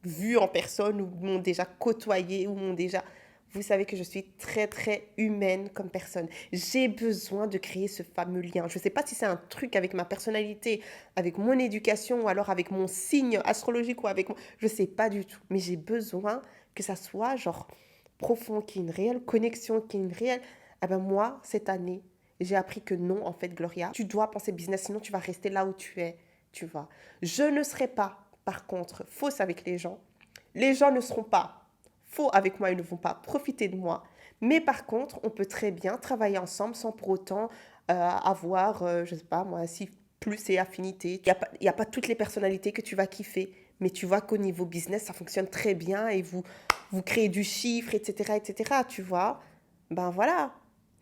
vu en personne ou m'ont déjà côtoyé ou m'ont déjà... Vous savez que je suis très, très humaine comme personne. J'ai besoin de créer ce fameux lien. Je ne sais pas si c'est un truc avec ma personnalité, avec mon éducation, ou alors avec mon signe astrologique, ou avec... Je ne sais pas du tout. Mais j'ai besoin que ça soit genre profond, qu'il y ait une réelle connexion, qu'il y ait une réelle... Ah ben moi, cette année, j'ai appris que non, en fait, Gloria, tu dois penser business, sinon tu vas rester là où tu es, tu vois. Je ne serai pas, par contre, fausse avec les gens. Les gens ne seront pas faux avec moi, ils ne vont pas profiter de moi. Mais par contre, on peut très bien travailler ensemble sans pour autant avoir, je ne sais pas moi, si plus et affinités. Il y a pas toutes les personnalités que tu vas kiffer. Mais tu vois qu'au niveau business, ça fonctionne très bien et vous créez du chiffre, etc., etc., tu vois. Ben voilà,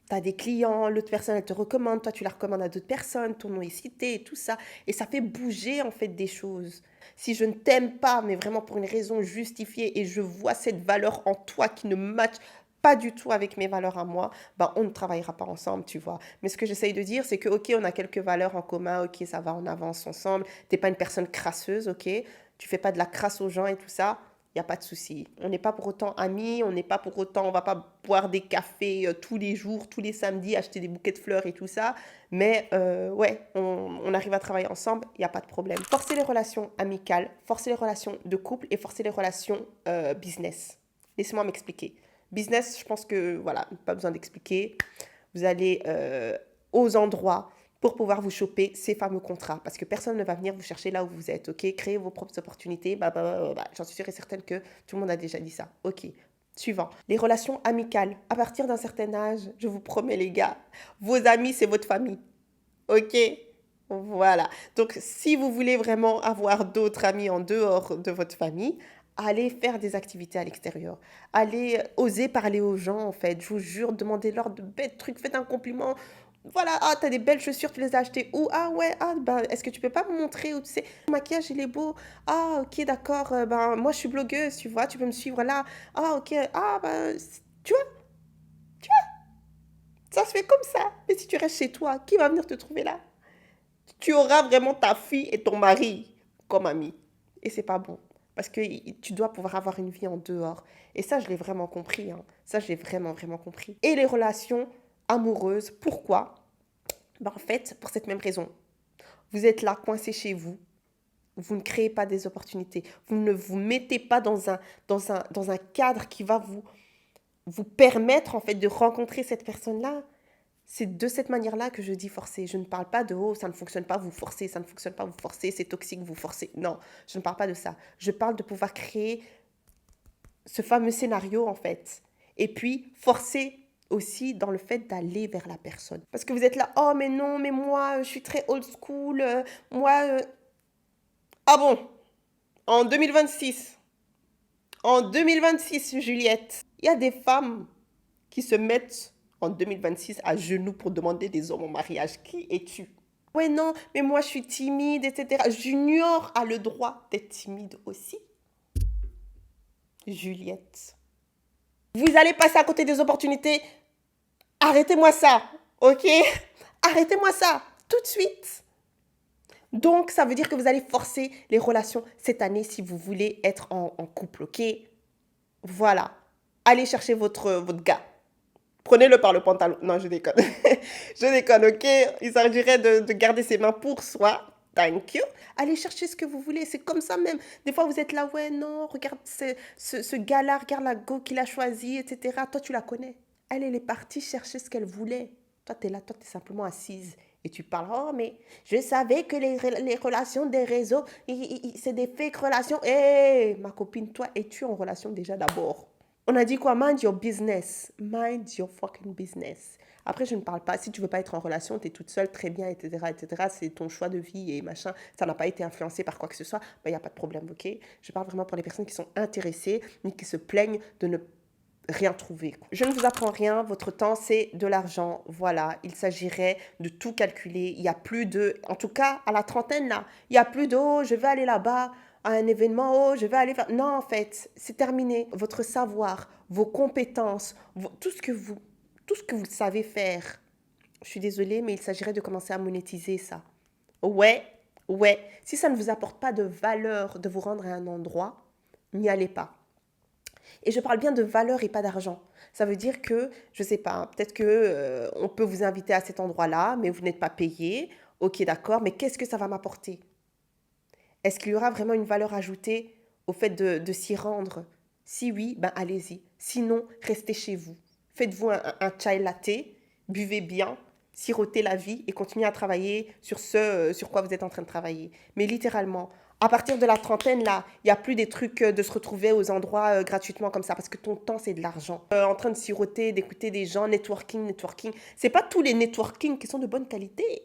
tu as des clients, l'autre personne, elle te recommande, toi, tu la recommandes à d'autres personnes, ton nom est cité et tout ça. Et ça fait bouger, en fait, des choses. Si je ne t'aime pas, mais vraiment pour une raison justifiée, et je vois cette valeur en toi qui ne matche pas du tout avec mes valeurs à moi, ben on ne travaillera pas ensemble, tu vois. Mais ce que j'essaye de dire, c'est que, ok, on a quelques valeurs en commun, ok, ça va, on avance ensemble. T'es pas une personne crasseuse, ok. Tu fais pas de la crasse aux gens et tout ça. Il n'y a pas de souci. On n'est pas pour autant amis, on n'est pas pour autant, on va pas boire des cafés tous les jours, tous les samedis, acheter des bouquets de fleurs et tout ça. Mais ouais, on arrive à travailler ensemble, il n'y a pas de problème. Forcer les relations amicales, forcer les relations de couple et forcer les relations business. Laissez-moi m'expliquer. Business, je pense que, voilà, pas besoin d'expliquer. Vous allez aux endroits pour pouvoir vous choper ces fameux contrats. Parce que personne ne va venir vous chercher là où vous êtes, ok? Créez vos propres opportunités. J'en suis sûre et certaine que tout le monde a déjà dit ça. Ok. Suivant. Les relations amicales. À partir d'un certain âge, je vous promets les gars, vos amis, c'est votre famille. Ok? Voilà. Donc, si vous voulez vraiment avoir d'autres amis en dehors de votre famille, allez faire des activités à l'extérieur. Allez oser parler aux gens, en fait. Je vous jure, demandez-leur de bêtes trucs, faites un compliment. Voilà, ah, t'as des belles chaussures, tu les as achetées où? Ah ouais, ah, ben, est-ce que tu peux pas me montrer où tu sais, le maquillage, il est beau. Ah, ok, d'accord, ben, moi, je suis blogueuse, tu vois, tu peux me suivre là. Ah, ok, ah, ben, tu vois, ça se fait comme ça. Mais si tu restes chez toi, qui va venir te trouver là? Tu auras vraiment ta fille et ton mari comme amis. Et c'est pas bon. Parce que tu dois pouvoir avoir une vie en dehors. Et ça, je l'ai vraiment compris. Hein. Ça, je l'ai vraiment, vraiment compris. Et les relations amoureuses, pourquoi? Ben, en fait, pour cette même raison. Vous êtes là, coincé chez vous. Vous ne créez pas des opportunités. Vous ne vous mettez pas dans un cadre qui va vous permettre, en fait, de rencontrer cette personne-là. C'est de cette manière-là que je dis forcer. Je ne parle pas de oh, ça ne fonctionne pas, vous forcez, ça ne fonctionne pas, vous forcez, c'est toxique, vous forcez. Non, je ne parle pas de ça. Je parle de pouvoir créer ce fameux scénario, en fait. Et puis, forcer aussi dans le fait d'aller vers la personne. Parce que vous êtes là, oh, mais non, mais moi, je suis très old school. Moi. Ah bon? En 2026. En 2026, Juliette. Il y a des femmes qui se mettent en 2026 à genoux pour demander des hommes en mariage. Qui es-tu? Ouais, non, mais moi je suis timide, etc. Junior a le droit d'être timide aussi. Juliette. Vous allez passer à côté des opportunités. Arrêtez-moi ça, ok? Arrêtez-moi ça, tout de suite. Donc, ça veut dire que vous allez forcer les relations cette année si vous voulez être en couple, ok? Voilà. Allez chercher votre gars. Prenez-le par le pantalon. Non, je déconne. Je déconne, ok? Il s'agirait de garder ses mains pour soi. Thank you. Allez chercher ce que vous voulez. C'est comme ça même. Des fois, vous êtes là, ouais, non, regarde ce gars-là, regarde la go qu'il a choisi, etc. Toi, tu la connais. Elle est partie chercher ce qu'elle voulait. Toi, tu es là, toi, tu es simplement assise. Et tu parles, oh, mais je savais que les relations des réseaux, c'est des fake relations. Hé, ma copine, toi, es-tu en relation déjà d'abord? On a dit quoi? Mind your business. Mind your fucking business. Après, je ne parle pas, si tu veux pas être en relation, tu es toute seule, très bien, etc., etc., c'est ton choix de vie et machin, ça n'a pas été influencé par quoi que ce soit, il n'y a pas de problème, ok? Je parle vraiment pour les personnes qui sont intéressées, ni qui se plaignent de ne rien trouver. Je ne vous apprends rien, votre temps c'est de l'argent, voilà, il s'agirait de tout calculer, il n'y a plus de, en tout cas à la trentaine là, il n'y a plus de, oh, je vais aller là-bas, à un événement, oh, je vais aller faire... Non, en fait, c'est terminé. Votre savoir, vos compétences, tout ce que vous savez faire. Je suis désolée, mais il s'agirait de commencer à monétiser ça. Ouais, ouais. Si ça ne vous apporte pas de valeur de vous rendre à un endroit, n'y allez pas. Et je parle bien de valeur et pas d'argent. Ça veut dire que, je sais pas, peut-être que on peut vous inviter à cet endroit-là, mais vous n'êtes pas payé. Ok, d'accord, mais qu'est-ce que ça va m'apporter? Est-ce qu'il y aura vraiment une valeur ajoutée au fait de s'y rendre? Si oui, ben allez-y. Sinon, restez chez vous. Faites-vous un chai latte, buvez bien, sirotez la vie et continuez à travailler sur ce sur quoi vous êtes en train de travailler. Mais littéralement, à partir de la trentaine, là, il n'y a plus des trucs de se retrouver aux endroits gratuitement comme ça parce que ton temps, c'est de l'argent. En train de siroter, d'écouter des gens, networking. C'est pas tous les networking qui sont de bonne qualité.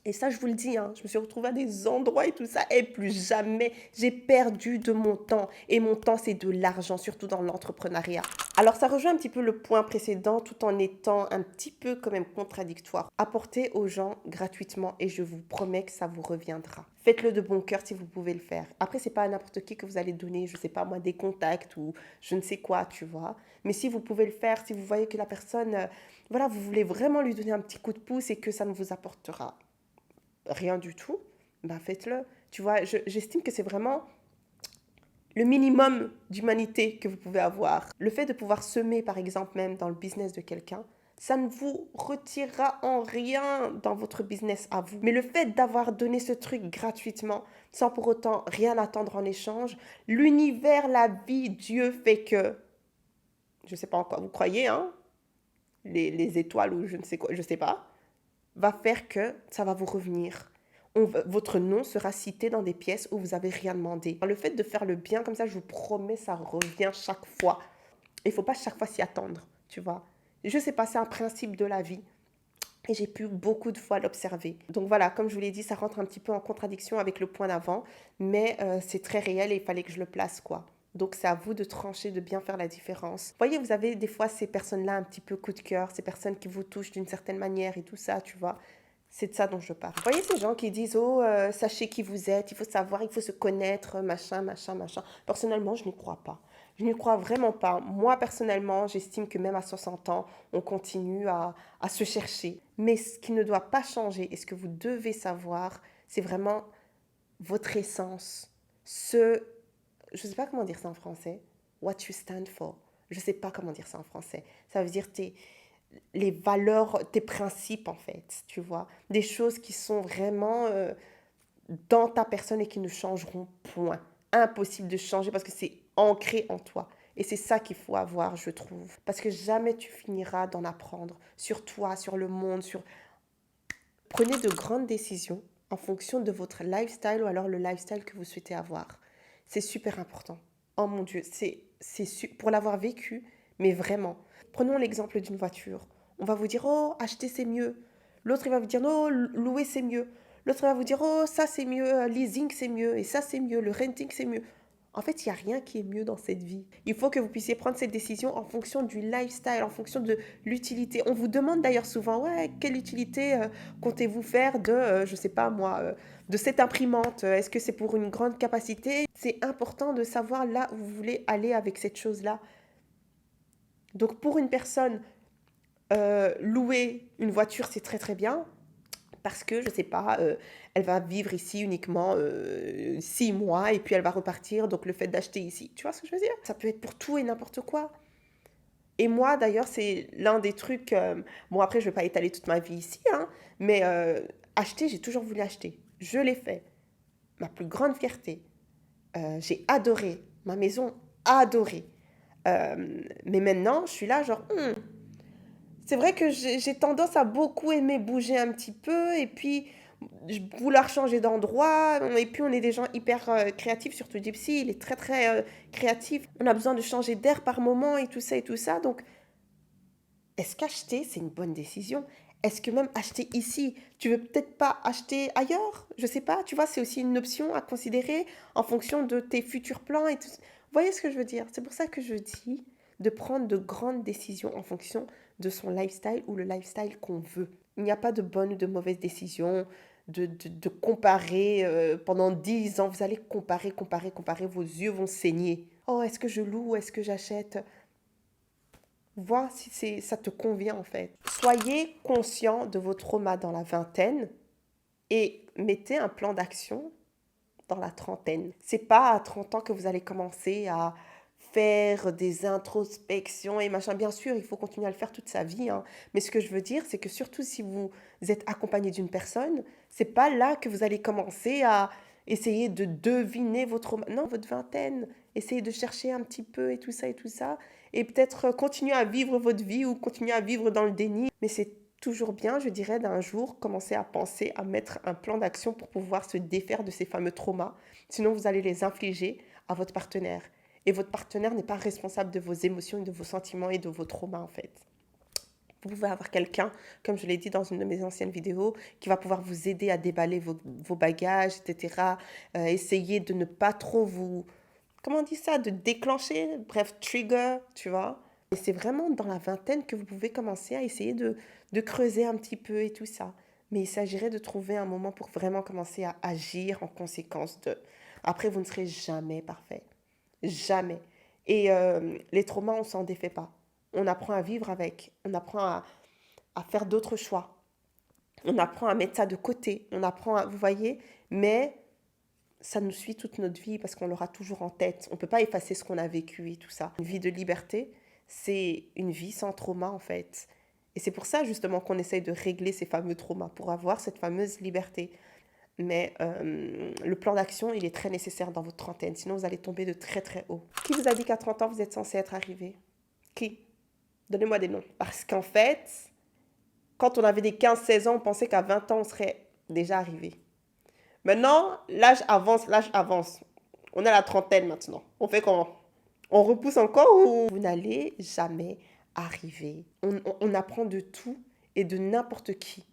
Et ça, je vous le dis, hein, je me suis retrouvée à des endroits et tout ça, et plus jamais, j'ai perdu de mon temps. Et mon temps, c'est de l'argent, surtout dans l'entrepreneuriat. Alors, ça rejoint un petit peu le point précédent, tout en étant un petit peu quand même contradictoire. Apportez aux gens gratuitement, et je vous promets que ça vous reviendra. Faites-le de bon cœur si vous pouvez le faire. Après, c'est pas à n'importe qui que vous allez donner, je sais pas moi, des contacts ou je ne sais quoi, tu vois. Mais si vous pouvez le faire, si vous voyez que la personne, voilà, vous voulez vraiment lui donner un petit coup de pouce et que ça ne vous apportera rien du tout, bah faites-le. Tu vois, j'estime que c'est vraiment le minimum d'humanité que vous pouvez avoir. Le fait de pouvoir semer, par exemple, même dans le business de quelqu'un, ça ne vous retirera en rien dans votre business à vous. Mais le fait d'avoir donné ce truc gratuitement, sans pour autant rien attendre en échange, l'univers, la vie, Dieu fait que, je ne sais pas en quoi vous croyez, hein, les étoiles ou je ne sais quoi, je ne sais pas, va faire que ça va vous revenir. Votre nom sera cité dans des pièces où vous n'avez rien demandé. Le fait de faire le bien comme ça, je vous promets, ça revient chaque fois. Il ne faut pas chaque fois s'y attendre, tu vois. Je sais pas, c'est un principe de la vie. Et j'ai pu beaucoup de fois l'observer. Donc voilà, comme je vous l'ai dit, ça rentre un petit peu en contradiction avec le point d'avant, mais c'est très réel et il fallait que je le place, quoi. Donc c'est à vous de trancher, de bien faire la différence. Vous voyez, vous avez des fois ces personnes-là un petit peu coup de cœur, ces personnes qui vous touchent d'une certaine manière et tout ça, tu vois. C'est de ça dont je parle. Vous voyez ces gens qui disent, oh, sachez qui vous êtes, il faut savoir, il faut se connaître, machin, machin, machin. Personnellement, je n'y crois pas. Je n'y crois vraiment pas. Moi, personnellement, j'estime que même à 60 ans, on continue à se chercher. Mais ce qui ne doit pas changer et ce que vous devez savoir, c'est vraiment votre essence. Je ne sais pas comment dire ça en français. What you stand for. Je ne sais pas comment dire ça en français. Ça veut dire les valeurs, tes principes en fait, tu vois. Des choses qui sont vraiment dans ta personne et qui ne changeront point. Impossible de changer parce que c'est ancré en toi. Et c'est ça qu'il faut avoir, je trouve. Parce que jamais tu finiras d'en apprendre sur toi, sur le monde, sur... Prenez de grandes décisions en fonction de votre lifestyle ou alors le lifestyle que vous souhaitez avoir. C'est super important. Oh mon Dieu, pour l'avoir vécu, mais vraiment. Prenons l'exemple d'une voiture. On va vous dire, oh, acheter c'est mieux. L'autre, il va vous dire, non, louer c'est mieux. L'autre, il va vous dire, oh, ça c'est mieux, leasing c'est mieux, et ça c'est mieux, le renting c'est mieux. En fait, il n'y a rien qui est mieux dans cette vie. Il faut que vous puissiez prendre cette décision en fonction du lifestyle, en fonction de l'utilité. On vous demande d'ailleurs souvent, ouais, quelle utilité comptez-vous faire de, je ne sais pas moi, de cette imprimante? Est-ce que c'est pour une grande capacité? C'est important de savoir là où vous voulez aller avec cette chose-là. Donc pour une personne, louer une voiture, c'est très très bien. Parce que, je ne sais pas, elle va vivre ici uniquement 6 mois et puis elle va repartir. Donc le fait d'acheter ici, tu vois ce que je veux dire? Ça peut être pour tout et n'importe quoi. Et moi, d'ailleurs, c'est l'un des trucs... bon, après, je ne vais pas étaler toute ma vie ici, hein, mais acheter, j'ai toujours voulu acheter. Je l'ai fait. Ma plus grande fierté. J'ai adoré. Ma maison, adoré. Mais maintenant, je suis là, genre... C'est vrai que j'ai tendance à beaucoup aimer bouger un petit peu et puis vouloir changer d'endroit. Et puis on est des gens hyper créatifs, surtout Gypsy, il est très très créatif. On a besoin de changer d'air par moment et tout ça et tout ça. Donc, est-ce qu'acheter, c'est une bonne décision? Est-ce que même acheter ici, tu veux peut-être pas acheter ailleurs? Je sais pas, tu vois, c'est aussi une option à considérer en fonction de tes futurs plans et tout. Vous voyez ce que je veux dire? C'est pour ça que je dis de prendre de grandes décisions en fonction de son lifestyle ou le lifestyle qu'on veut. Il n'y a pas de bonne ou de mauvaise décision, de comparer pendant 10 ans. Vous allez comparer, vos yeux vont saigner. Oh, est-ce que je loue ou est-ce que j'achète? Vois si ça te convient en fait. Soyez conscient de vos traumas dans la vingtaine et mettez un plan d'action dans la trentaine. C'est pas à 30 ans que vous allez commencer à faire des introspections et machin. Bien sûr, il faut continuer à le faire toute sa vie, hein. Mais ce que je veux dire, c'est que surtout si vous êtes accompagné d'une personne, c'est pas là que vous allez commencer à essayer de deviner votre... Non, votre vingtaine. Essayez de chercher un petit peu et tout ça et tout ça. Et peut-être continuer à vivre votre vie ou continuer à vivre dans le déni. Mais c'est toujours bien, je dirais, d'un jour, commencer à penser à mettre un plan d'action pour pouvoir se défaire de ces fameux traumas. Sinon, vous allez les infliger à votre partenaire. Et votre partenaire n'est pas responsable de vos émotions et de vos sentiments et de vos traumas, en fait. Vous pouvez avoir quelqu'un, comme je l'ai dit dans une de mes anciennes vidéos, qui va pouvoir vous aider à déballer vos bagages, etc. Essayer de ne pas trop vous... Comment on dit ça? De déclencher, bref, trigger, tu vois. Et c'est vraiment dans la vingtaine que vous pouvez commencer à essayer de creuser un petit peu et tout ça. Mais il s'agirait de trouver un moment pour vraiment commencer à agir en conséquence de... Après, vous ne serez jamais parfait. Jamais. Et les traumas, on ne s'en défait pas. On apprend à vivre avec. On apprend à faire d'autres choix. On apprend à mettre ça de côté. On apprend à... Vous voyez? Mais ça nous suit toute notre vie parce qu'on l'aura toujours en tête. On ne peut pas effacer ce qu'on a vécu et tout ça. Une vie de liberté, c'est une vie sans trauma, en fait. Et c'est pour ça, justement, qu'on essaye de régler ces fameux traumas, pour avoir cette fameuse liberté. Mais le plan d'action, il est très nécessaire dans votre trentaine. Sinon, vous allez tomber de très, très haut. Qui vous a dit qu'à 30 ans, vous êtes censé être arrivé? Qui? Donnez-moi des noms. Parce qu'en fait, quand on avait des 15-16 ans, on pensait qu'à 20 ans, on serait déjà arrivé. Maintenant, l'âge avance. On est à la trentaine maintenant. On fait comment? On repousse encore ou... Vous n'allez jamais arriver. On apprend de tout et de n'importe qui.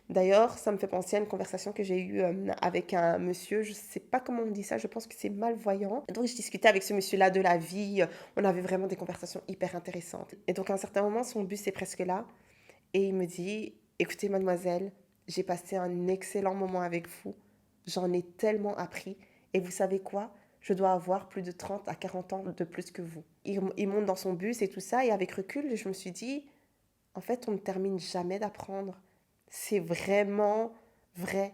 D'ailleurs, ça me fait penser à une conversation que j'ai eue avec un monsieur, je ne sais pas comment on dit ça, je pense que c'est malvoyant. Et donc, je discutais avec ce monsieur-là de la vie, on avait vraiment des conversations hyper intéressantes. Et donc, à un certain moment, son bus est presque là, et il me dit, écoutez, mademoiselle, j'ai passé un excellent moment avec vous, j'en ai tellement appris, et vous savez quoi? Je dois avoir plus de 30 à 40 ans de plus que vous. Il monte dans son bus et tout ça, et avec recul, je me suis dit, en fait, on ne termine jamais d'apprendre. C'est vraiment vrai.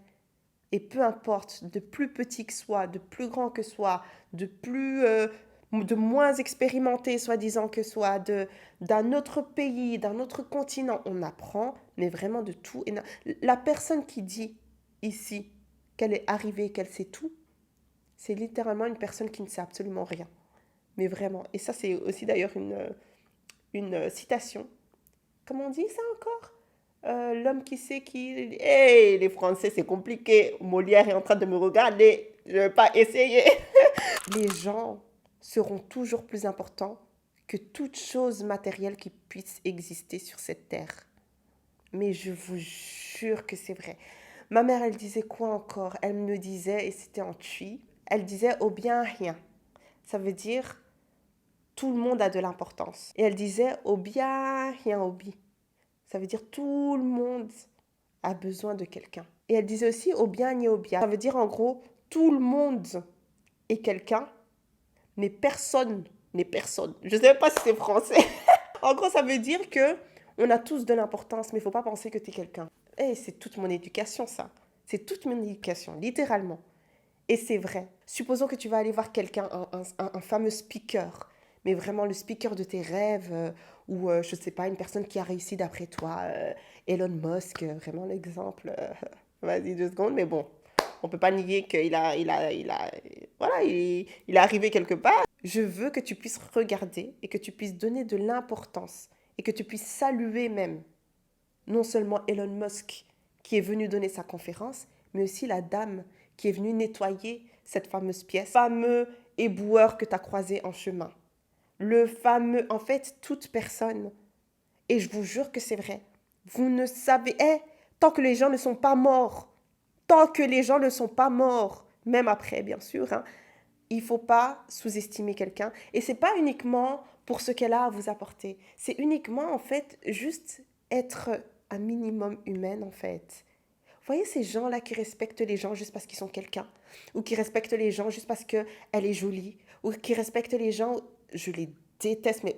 Et peu importe, de plus petit que soit, de plus grand que soit, de moins expérimenté soi-disant que soit, d'un autre pays, d'un autre continent, on apprend, mais vraiment de tout. Et la personne qui dit ici qu'elle est arrivée, qu'elle sait tout, c'est littéralement une personne qui ne sait absolument rien. Mais vraiment. Et ça, c'est aussi d'ailleurs une citation. Comment on dit ça encore? L'homme qui sait qui... Hey, les Français, c'est compliqué. Molière est en train de me regarder. Je ne vais pas essayer. Les gens seront toujours plus importants que toute chose matérielle qui puisse exister sur cette terre. Mais je vous jure que c'est vrai. Ma mère, elle disait quoi encore? Elle me disait, et c'était en tui, elle disait au bien rien. Ça veut dire tout le monde a de l'importance. Et elle disait au bien rien obi. Ça veut dire tout le monde a besoin de quelqu'un. Et elle disait aussi au bien ni au bien. Ça veut dire en gros tout le monde est quelqu'un, mais personne n'est personne. Je ne sais pas si c'est français. En gros, ça veut dire que on a tous de l'importance, mais il ne faut pas penser que tu es quelqu'un. Et c'est toute mon éducation, ça. C'est toute mon éducation, littéralement. Et c'est vrai. Supposons que tu vas aller voir quelqu'un, un fameux speaker, mais vraiment le speaker de tes rêves, ou je ne sais pas, une personne qui a réussi d'après toi, Elon Musk, vraiment l'exemple. Vas-y 2 secondes, mais bon, on ne peut pas nier voilà, il est arrivé quelque part. Je veux que tu puisses regarder et que tu puisses donner de l'importance et que tu puisses saluer même non seulement Elon Musk qui est venu donner sa conférence, mais aussi la dame qui est venue nettoyer cette fameuse pièce, le fameux éboueur que tu as croisé en chemin, le fameux, en fait, toute personne. Et je vous jure que c'est vrai. Vous ne savez, tant que les gens ne sont pas morts, tant que les gens ne sont pas morts, même après, bien sûr, hein, il ne faut pas sous-estimer quelqu'un. Et ce n'est pas uniquement pour ce qu'elle a à vous apporter. C'est uniquement, en fait, juste être un minimum humaine, en fait. Vous voyez ces gens-là qui respectent les gens juste parce qu'ils sont quelqu'un, ou qui respectent les gens juste parce qu'elle est jolie, ou qui respectent les gens, je les déteste, mais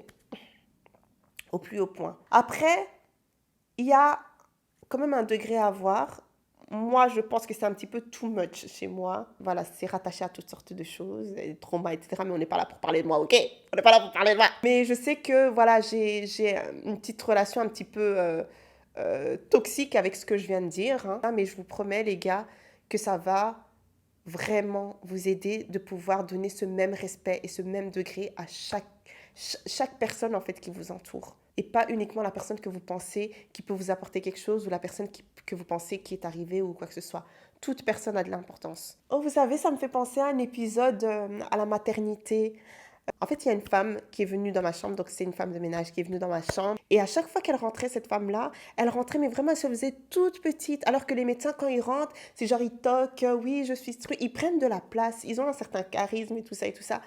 au plus haut point. Après, il y a quand même un degré à avoir. Moi, je pense que c'est un petit peu too much chez moi. Voilà, c'est rattaché à toutes sortes de choses, des traumas, etc. Mais on n'est pas là pour parler de moi, ok? On n'est pas là pour parler de moi. Mais je sais que, voilà, j'ai une petite relation un petit peu toxique avec ce que je viens de dire. Hein. Mais je vous promets, les gars, que ça va vraiment vous aider de pouvoir donner ce même respect et ce même degré à chaque personne, en fait, qui vous entoure. Et pas uniquement la personne que vous pensez qui peut vous apporter quelque chose ou la personne que vous pensez qui est arrivée ou quoi que ce soit. Toute personne a de l'importance. Oh, vous savez, ça me fait penser à un épisode à la maternité. En fait, il y a une femme qui est venue dans ma chambre, donc c'est une femme de ménage qui est venue dans ma chambre. Et à chaque fois qu'elle rentrait, cette femme-là, elle rentrait, mais vraiment, elle se faisait toute petite. Alors que les médecins, quand ils rentrent, c'est genre, ils toquent, oui, je suis truc. Ils prennent de la place, ils ont un certain charisme et tout ça et tout ça.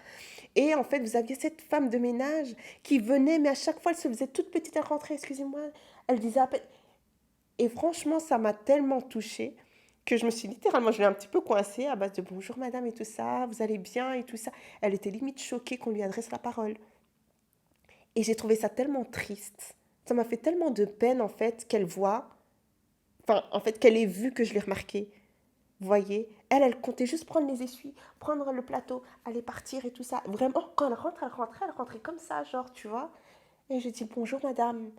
Et en fait, vous aviez cette femme de ménage qui venait, mais à chaque fois, elle se faisait toute petite, elle rentrait, excusez-moi, elle disait à peine... Et franchement, ça m'a tellement touchée que je me suis littéralement, je l'ai un petit peu coincée à base de bonjour madame et tout ça, vous allez bien et tout ça. Elle était limite choquée qu'on lui adresse la parole. Et j'ai trouvé ça tellement triste. Ça m'a fait tellement de peine en fait qu'elle voit, enfin en fait qu'elle ait vu que je l'ai remarqué. Vous voyez, elle comptait juste prendre les essuies, prendre le plateau, aller partir et tout ça. Vraiment, quand elle rentrait comme ça, genre, tu vois. Et j'ai dit bonjour madame.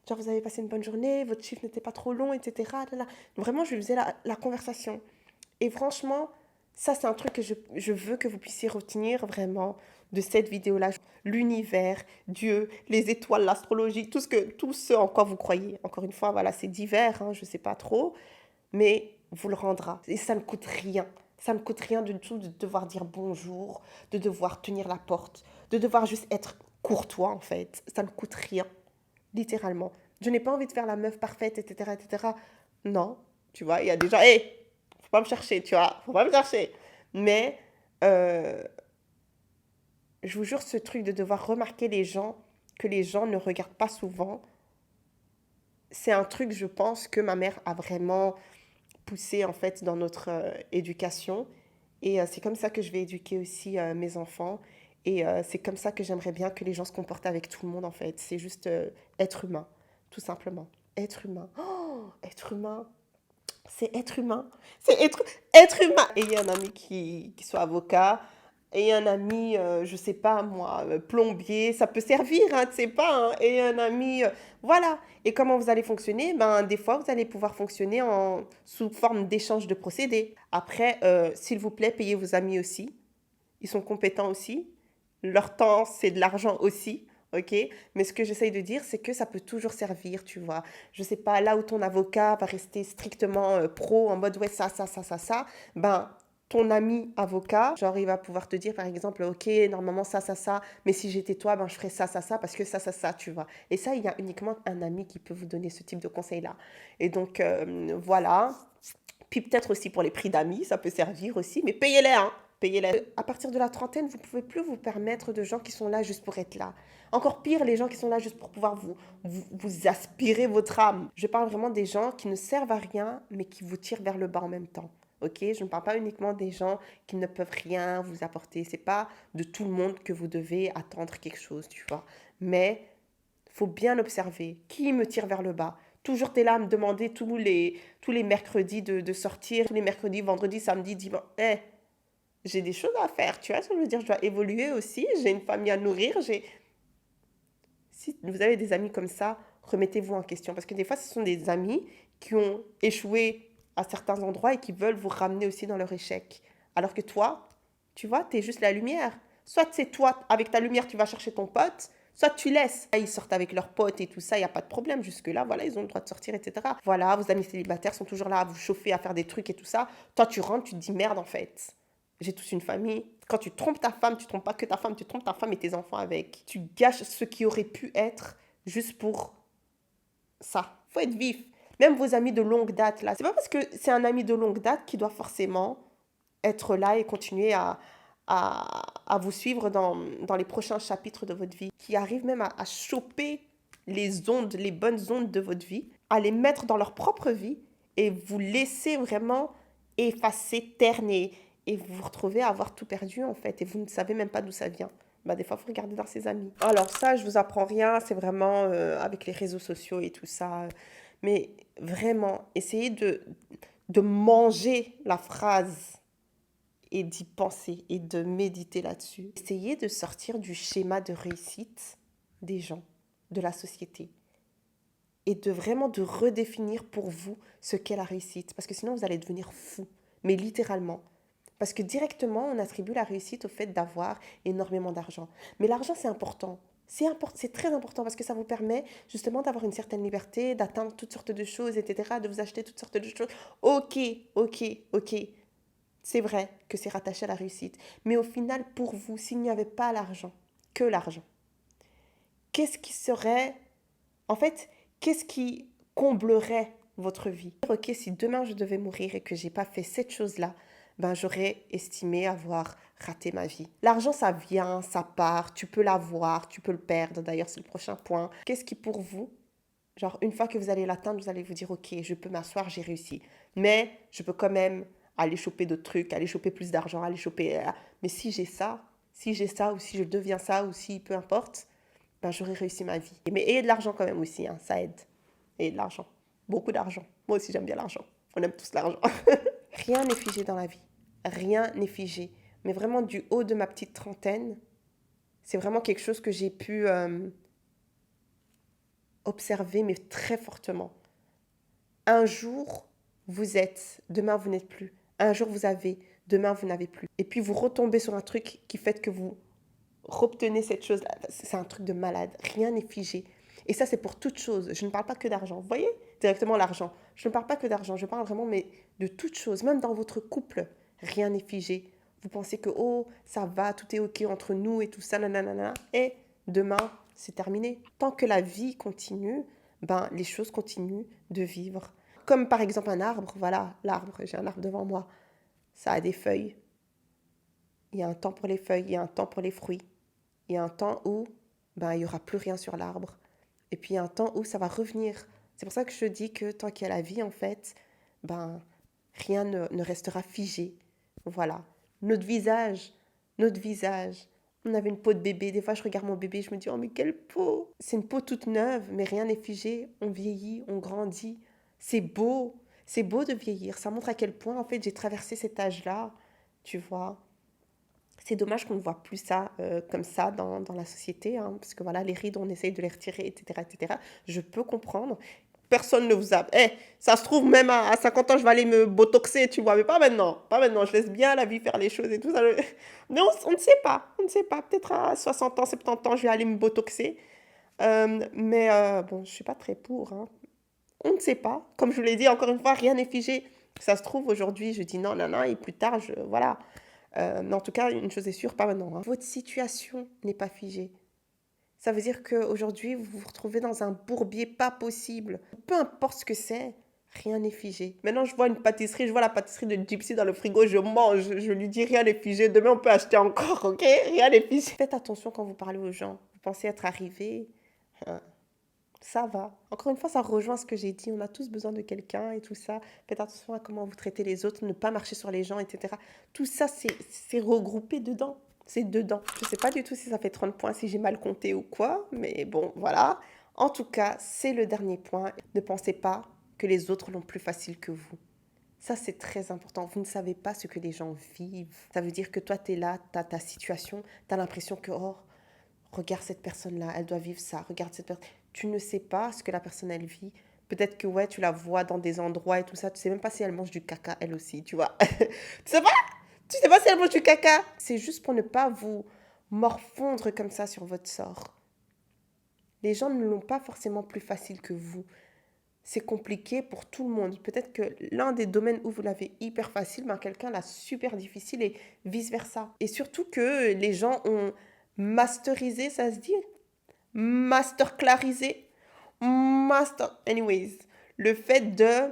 Genre, vous avez passé une bonne journée, votre chiffre n'était pas trop long, etc. Vraiment, je lui faisais la conversation. Et franchement, ça, c'est un truc que je veux que vous puissiez retenir vraiment de cette vidéo-là. L'univers, Dieu, les étoiles, l'astrologie, tout ce en quoi vous croyez. Encore une fois, voilà, c'est divers, hein, je ne sais pas trop. Mais vous le rendra. Et ça ne coûte rien. Ça ne coûte rien du tout de devoir dire bonjour, de devoir tenir la porte, de devoir juste être courtois, en fait. Ça ne coûte rien. Littéralement. Je n'ai pas envie de faire la meuf parfaite, etc., etc. Non, tu vois, il y a des gens, hé, faut pas me chercher, tu vois, faut pas me chercher. Mais euh, je vous jure, ce truc de devoir remarquer les gens, que les gens ne regardent pas souvent, c'est un truc, je pense, que ma mère a vraiment poussé en fait dans notre éducation. Et c'est comme ça que je vais éduquer aussi mes enfants. Et c'est comme ça que j'aimerais bien que les gens se comportent avec tout le monde en fait. C'est juste être humain, tout simplement. Être humain. Oh, être humain. C'est être humain. C'est être humain. Et il y a un ami qui soit avocat. Et un ami, je sais pas moi, plombier, ça peut servir, hein, tu sais pas. Hein. Et un ami, voilà. Et comment vous allez fonctionner? Ben, des fois, vous allez pouvoir fonctionner sous forme d'échange de procédés. Après, s'il vous plaît, payez vos amis aussi. Ils sont compétents aussi. Leur temps, c'est de l'argent aussi. Ok, mais ce que j'essaye de dire, c'est que ça peut toujours servir, tu vois. Je sais pas, là où ton avocat va rester strictement pro, en mode ouais, ça, ben ton ami avocat, genre il va pouvoir te dire par exemple, ok, normalement ça, mais si j'étais toi, ben je ferais ça, parce que ça, tu vois. Et ça, il y a uniquement un ami qui peut vous donner ce type de conseil-là. Et donc, voilà. Puis peut-être aussi pour les prix d'amis, ça peut servir aussi, mais payez-les, hein. Payez-les. À partir de la trentaine, vous ne pouvez plus vous permettre de gens qui sont là juste pour être là. Encore pire, les gens qui sont là juste pour pouvoir vous aspirer votre âme. Je parle vraiment des gens qui ne servent à rien, mais qui vous tirent vers le bas en même temps. Ok, je ne parle pas uniquement des gens qui ne peuvent rien vous apporter. C'est pas de tout le monde que vous devez attendre quelque chose, tu vois. Mais faut bien observer qui me tire vers le bas. Toujours t'es là à me demander tous les mercredis de sortir, tous les mercredis, vendredis, samedi, dimanche. J'ai des choses à faire, tu vois ce que je veux dire? Je dois évoluer aussi, j'ai une famille à nourrir. Si vous avez des amis comme ça, remettez-vous en question. Parce que des fois, ce sont des amis qui ont échoué à certains endroits et qui veulent vous ramener aussi dans leur échec. Alors que toi, tu vois, tu es juste la lumière. Soit c'est toi, avec ta lumière, tu vas chercher ton pote, soit tu laisses. Ils sortent avec leurs potes et tout ça, il n'y a pas de problème. Jusque-là, voilà, ils ont le droit de sortir, etc. Voilà, vos amis célibataires sont toujours là à vous chauffer, à faire des trucs et tout ça. Toi, tu rentres, tu te dis merde en fait. J'ai tous une famille. Quand tu trompes ta femme, tu trompes pas que ta femme, tu trompes ta femme et tes enfants avec. Tu gâches ce qui aurait pu être juste pour ça. Faut être vif. Même vos amis de longue date, là. C'est pas parce que c'est un ami de longue date qui doit forcément être là et continuer à vous suivre dans les prochains chapitres de votre vie. Qui arrive même à choper les ondes, les bonnes ondes de votre vie, à les mettre dans leur propre vie et vous laisser vraiment effacer, terner. Et vous vous retrouvez à avoir tout perdu en fait. Et vous ne savez même pas d'où ça vient. Bah, des fois, il faut regarder dans ses amis. Alors ça, je vous apprends rien. C'est vraiment avec les réseaux sociaux et tout ça. Mais vraiment, essayez de manger la phrase et d'y penser et de méditer là-dessus. Essayez de sortir du schéma de réussite des gens, de la société. Et de vraiment de redéfinir pour vous ce qu'est la réussite. Parce que sinon, vous allez devenir fou. Mais littéralement. Parce que directement, on attribue la réussite au fait d'avoir énormément d'argent. Mais l'argent, c'est important. C'est très important parce que ça vous permet justement d'avoir une certaine liberté, d'atteindre toutes sortes de choses, etc., de vous acheter toutes sortes de choses. Ok, ok. C'est vrai que c'est rattaché à la réussite. Mais au final, pour vous, s'il n'y avait pas l'argent, que l'argent, qu'est-ce qui serait... En fait, qu'est-ce qui comblerait votre vie? Ok, si demain je devais mourir et que j'ai pas fait cette chose-là, ben j'aurais estimé avoir raté ma vie. L'argent, ça vient, ça part, tu peux l'avoir, tu peux le perdre. D'ailleurs, c'est le prochain point. Qu'est-ce qui pour vous, genre une fois que vous allez l'atteindre, vous allez vous dire, ok, je peux m'asseoir, j'ai réussi. Mais je peux quand même aller choper d'autres trucs, aller choper plus d'argent, aller choper... Mais si j'ai ça, ou si je deviens ça, ou si peu importe, ben, j'aurais réussi ma vie. Mais ayez de l'argent quand même aussi, hein, ça aide. Ayez de l'argent. Beaucoup d'argent. Moi aussi, j'aime bien l'argent. On aime tous l'argent. Rien n'est figé dans la vie. Rien n'est figé. Mais vraiment, du haut de ma petite trentaine, c'est vraiment quelque chose que j'ai pu observer, mais très fortement. Un jour, vous êtes, demain, vous n'êtes plus. Un jour, vous avez, demain, vous n'avez plus. Et puis, vous retombez sur un truc qui fait que vous obtenez cette chose-là. C'est un truc de malade. Rien n'est figé. Et ça, c'est pour toute chose. Je ne parle pas que d'argent. Vous voyez? Directement l'argent. Je ne parle pas que d'argent. Je parle vraiment mais de toute chose. Même dans votre couple, rien n'est figé. Vous pensez que, oh, ça va, tout est OK entre nous et tout ça, nanana. Et demain, c'est terminé. Tant que la vie continue, ben, les choses continuent de vivre. Comme par exemple un arbre, voilà, l'arbre, j'ai un arbre devant moi, ça a des feuilles. Il y a un temps pour les feuilles, il y a un temps pour les fruits. Il y a un temps où ben, il n'y aura plus rien sur l'arbre. Et puis il y a un temps où ça va revenir. C'est pour ça que je dis que tant qu'il y a la vie, en fait, ben, rien ne restera figé. Voilà. Notre visage, notre visage. On avait une peau de bébé. Des fois, je regarde mon bébé, je me dis, oh, mais quelle peau! C'est une peau toute neuve, mais rien n'est figé. On vieillit, on grandit. C'est beau. C'est beau de vieillir. Ça montre à quel point, en fait, j'ai traversé cet âge-là. Tu vois. C'est dommage qu'on ne voit plus ça comme ça dans la société, hein, parce que voilà, les rides, on essaye de les retirer, etc., etc. Je peux comprendre. Personne ne vous a... Eh, ça se trouve, même à 50 ans, je vais aller me botoxer, tu vois, mais pas maintenant. Pas maintenant, je laisse bien la vie faire les choses et tout ça. Mais on ne sait pas, on ne sait pas. Peut-être à 60 ans, 70 ans, je vais aller me botoxer. Bon, je ne suis pas très pour, hein. On ne sait pas. Comme je vous l'ai dit, encore une fois, rien n'est figé. Ça se trouve, aujourd'hui, je dis non, non, non, et plus tard, voilà. Mais en tout cas, une chose est sûre, pas maintenant, hein. Votre situation n'est pas figée. Ça veut dire qu'aujourd'hui, vous vous retrouvez dans un bourbier pas possible. Peu importe ce que c'est, rien n'est figé. Maintenant, je vois une pâtisserie, je vois la pâtisserie de Gypsy dans le frigo, je mange, je lui dis rien n'est figé. Demain, on peut acheter encore, ok? Rien n'est figé. Faites attention quand vous parlez aux gens. Vous pensez être arrivé, hein, ça va. Encore une fois, ça rejoint ce que j'ai dit. On a tous besoin de quelqu'un et tout ça. Faites attention à comment vous traitez les autres, ne pas marcher sur les gens, etc. Tout ça, c'est regroupé dedans. C'est dedans. Je ne sais pas du tout si ça fait 30 points, si j'ai mal compté ou quoi. Mais bon, voilà. En tout cas, c'est le dernier point. Ne pensez pas que les autres l'ont plus facile que vous. Ça, c'est très important. Vous ne savez pas ce que les gens vivent. Ça veut dire que toi, tu es là, tu as ta situation, tu as l'impression que, oh, regarde cette personne-là, elle doit vivre ça. Regarde cette personne. Tu ne sais pas ce que la personne, elle vit. Peut-être que, ouais, tu la vois dans des endroits et tout ça. Tu sais même pas si elle mange du caca, elle aussi, tu vois. Tu sais pas? Tu sais pas si elle mange du caca. C'est juste pour ne pas vous morfondre comme ça sur votre sort. Les gens ne l'ont pas forcément plus facile que vous. C'est compliqué pour tout le monde. Peut-être que l'un des domaines où vous l'avez hyper facile, ben quelqu'un l'a super difficile et vice-versa. Et surtout que les gens ont masterisé, ça se dit? Masterclarisé? Anyways, le fait de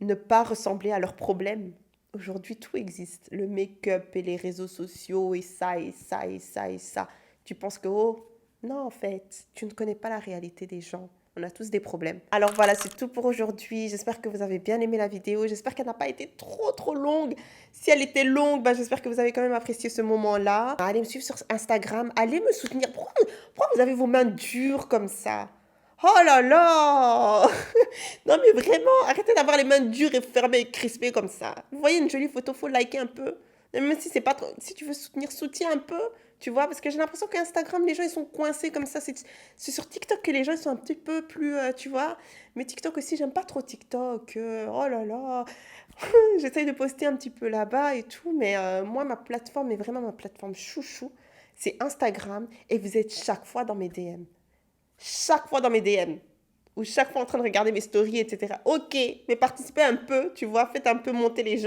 ne pas ressembler à leurs problèmes. Aujourd'hui, tout existe. Le make-up et les réseaux sociaux et ça, et ça, et ça, et ça. Tu penses que, oh, non, en fait, tu ne connais pas la réalité des gens. On a tous des problèmes. Alors voilà, c'est tout pour aujourd'hui. J'espère que vous avez bien aimé la vidéo. J'espère qu'elle n'a pas été trop longue. Si elle était longue, ben, j'espère que vous avez quand même apprécié ce moment-là. Allez me suivre sur Instagram. Allez me soutenir. Pourquoi vous avez vos mains dures comme ça? Oh là là! Non mais vraiment, arrêtez d'avoir les mains dures et fermées et crispées comme ça. Vous voyez une jolie photo, faut liker un peu. Même si c'est pas trop, si tu veux soutenir, soutiens un peu, tu vois, parce que j'ai l'impression qu'Instagram, les gens ils sont coincés comme ça. C'est sur TikTok que les gens ils sont un petit peu plus, tu vois. Mais TikTok aussi, j'aime pas trop TikTok. Oh là là, j'essaye de poster un petit peu là-bas et tout, mais moi ma plateforme est vraiment ma plateforme chouchou, c'est Instagram et vous êtes chaque fois dans mes DM. Chaque fois dans mes DM ou chaque fois en train de regarder mes stories, etc. Ok, mais participez un peu, tu vois, faites un peu monter les gens.